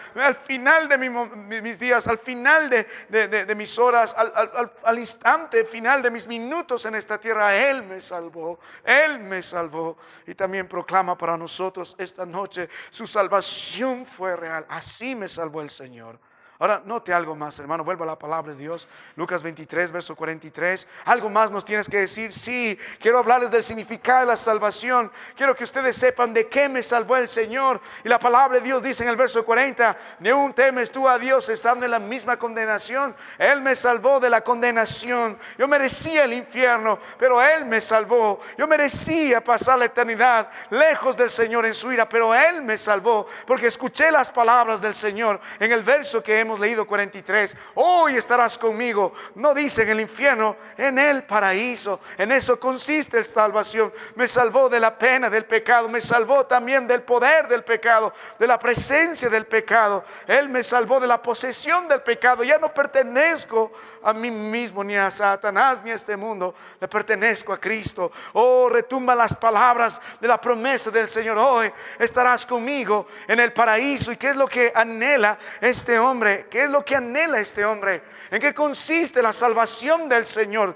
de mis días, al final de mis horas, al instante final de mis minutos en esta tierra. Él me salvó, Él me salvó. Y también proclama para nosotros esta noche, su salvación fue real. Así me salvó el Señor. Ahora, note algo más, hermano. Vuelvo a la palabra de Dios. Lucas 23, verso 43. Algo más nos tienes que decir. Sí, quiero hablarles del significado de la salvación. Quiero que ustedes sepan de qué me salvó el Señor. Y la palabra de Dios dice en el verso 40, ¿ni aún temes tú a Dios estando en la misma condenación? Él me salvó de la condenación. Yo merecía el infierno, pero Él me salvó. Yo merecía pasar la eternidad lejos del Señor en su ira, pero Él me salvó porque escuché las palabras del Señor en el verso que hemos leído 43. Hoy estarás conmigo, no dice en el infierno, en el paraíso. En eso consiste la salvación. Me salvó de la pena del pecado, me salvó también del poder del pecado, de la presencia del pecado. Él me salvó de la posesión del pecado. Ya no pertenezco a mí mismo, ni a Satanás, ni a este mundo. Le pertenezco a Cristo. Oh, retumba las palabras de la promesa del Señor. Hoy estarás conmigo en el paraíso. ¿Y qué es lo que anhela este hombre? ¿Qué es lo que anhela este hombre? ¿En qué consiste la salvación del Señor?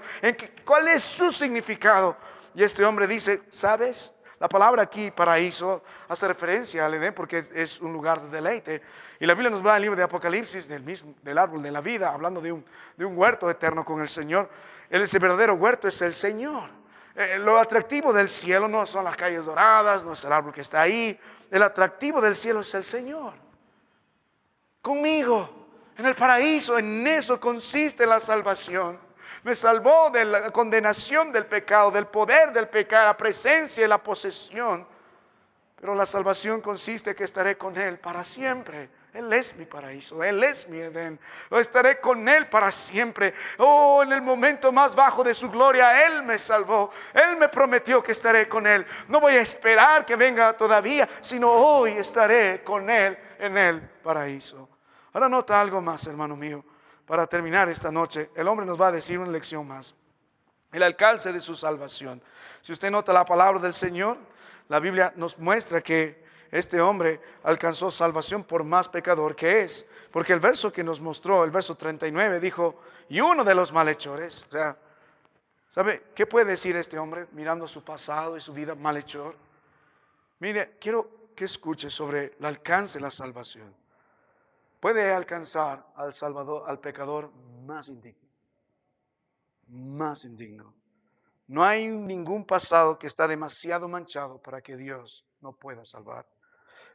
¿Cuál es su significado? Y este hombre dice, ¿sabes? La palabra aquí, paraíso, hace referencia al Edén porque es un lugar de deleite. Y la Biblia nos habla en el libro de Apocalipsis del árbol de la vida, hablando de un huerto eterno con el Señor. Ese verdadero huerto es el Señor. Lo atractivo del cielo no son las calles doradas, no es el árbol que está ahí. El atractivo del cielo es el Señor. Conmigo, en el paraíso, en eso consiste la salvación. Me salvó de la condenación del pecado, del poder del pecado, la presencia y la posesión. Pero la salvación consiste en que estaré con Él para siempre. Él es mi paraíso, Él es mi Edén. Estaré con Él para siempre. Oh, en el momento más bajo de su gloria, Él me salvó. Él me prometió que estaré con Él. No voy a esperar que venga todavía, sino hoy estaré con Él en el paraíso. Ahora nota algo más, hermano mío. Para terminar esta noche, el hombre nos va a decir una lección más. El alcance de su salvación. Si usted nota la palabra del Señor, la Biblia nos muestra que este hombre alcanzó salvación por más pecador que es. Porque el verso que nos mostró, el verso 39, dijo, y uno de los malhechores. O sea, ¿sabe qué puede decir este hombre mirando su pasado y su vida malhechor? Mire, quiero que escuche sobre el alcance de la salvación. Puede alcanzar al Salvador, al pecador más indigno. Más indigno. No hay ningún pasado que está demasiado manchado para que Dios no pueda salvar.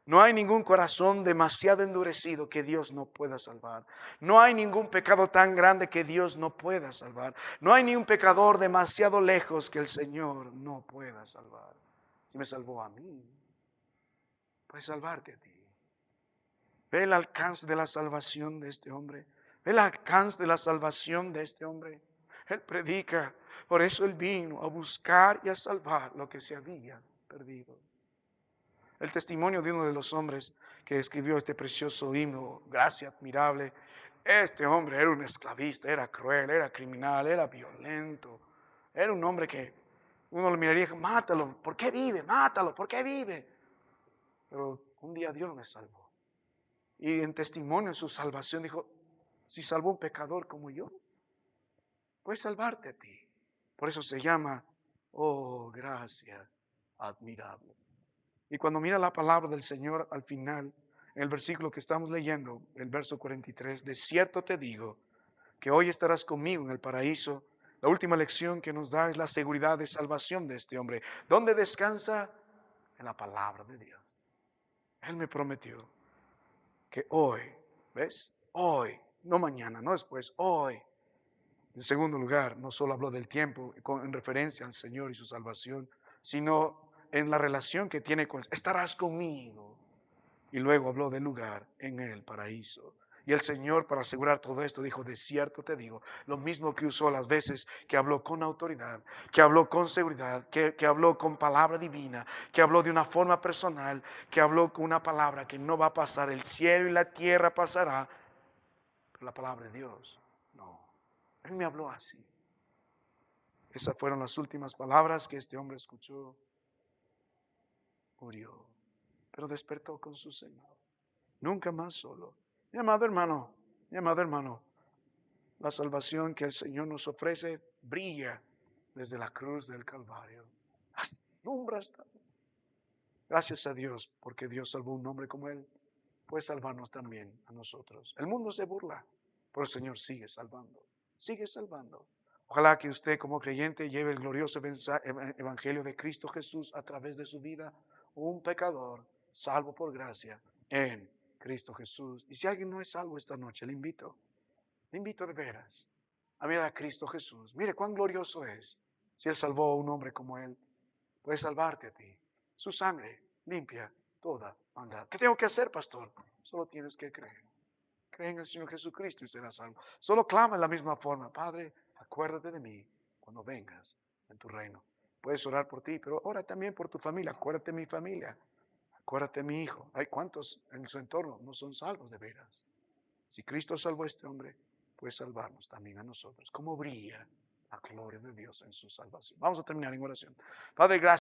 No hay ningún corazón demasiado endurecido que Dios no pueda salvar. No hay ningún pecado tan grande que Dios no pueda salvar. No hay ni un pecador demasiado lejos que el Señor no pueda salvar. Si me salvó a mí, puede salvarte a ti. Ve el alcance de la salvación de este hombre. Ve el alcance de la salvación de este hombre. Él predica. Por eso Él vino a buscar y a salvar lo que se había perdido. El testimonio de uno de los hombres que escribió este precioso himno, Gracia admirable. Este hombre era un esclavista, era cruel, era criminal, era violento. Era un hombre que uno lo miraría y dice, mátalo, ¿por qué vive? Mátalo, ¿por qué vive? Pero un día Dios me salvó. Y en testimonio de su salvación dijo, si salvó un pecador como yo, puede salvarte a ti. Por eso se llama, oh, gracia admirable. Y cuando mira la palabra del Señor al final, en el versículo que estamos leyendo, el verso 43, de cierto te digo que hoy estarás conmigo en el paraíso. La última lección que nos da es la seguridad de salvación de este hombre. ¿Dónde descansa? En la palabra de Dios. Él me prometió que hoy, ¿ves? hoy, no mañana, no después, hoy. En segundo lugar, no solo habló del tiempo en referencia al Señor y su salvación, sino en la relación que tiene con, estarás conmigo. Y luego habló del lugar en el paraíso. Y el Señor, para asegurar todo esto, dijo, de cierto te digo, lo mismo que usó las veces que habló con autoridad, que habló con seguridad, que habló con palabra divina, que habló de una forma personal, que habló con una palabra que no va a pasar, el cielo y la tierra pasará, pero la palabra de Dios, no. Él me habló así. Esas fueron las últimas palabras que este hombre escuchó. Murió, pero despertó con su Señor. Nunca más solo. Mi amado hermano, la salvación que el Señor nos ofrece brilla desde la cruz del Calvario. Alumbra hasta. Gracias a Dios, porque Dios salvó un hombre como él, puede salvarnos también a nosotros. El mundo se burla, pero el Señor sigue salvando, sigue salvando. Ojalá que usted como creyente lleve el glorioso evangelio de Cristo Jesús a través de su vida, un pecador salvo por gracia en Cristo Jesús. Y si alguien no es salvo esta noche, le invito de veras a mirar a Cristo Jesús. Mire cuán glorioso es. Si Él salvó a un hombre como Él, puede salvarte a ti. Su sangre limpia toda maldad. ¿Qué tengo que hacer, pastor? Solo tienes que creer. Cree en el Señor Jesucristo y serás salvo. Solo clama en la misma forma. Padre, acuérdate de mí cuando vengas en tu reino. Puedes orar por ti, pero ora también por tu familia. Acuérdate de mi familia. Acuérdate de mi hijo. Hay cuantos en su entorno no son salvos de veras. Si Cristo salvó a este hombre, puede salvarnos también a nosotros. ¿Cómo brilla la gloria de Dios en su salvación? Vamos a terminar en oración. Padre, gracias.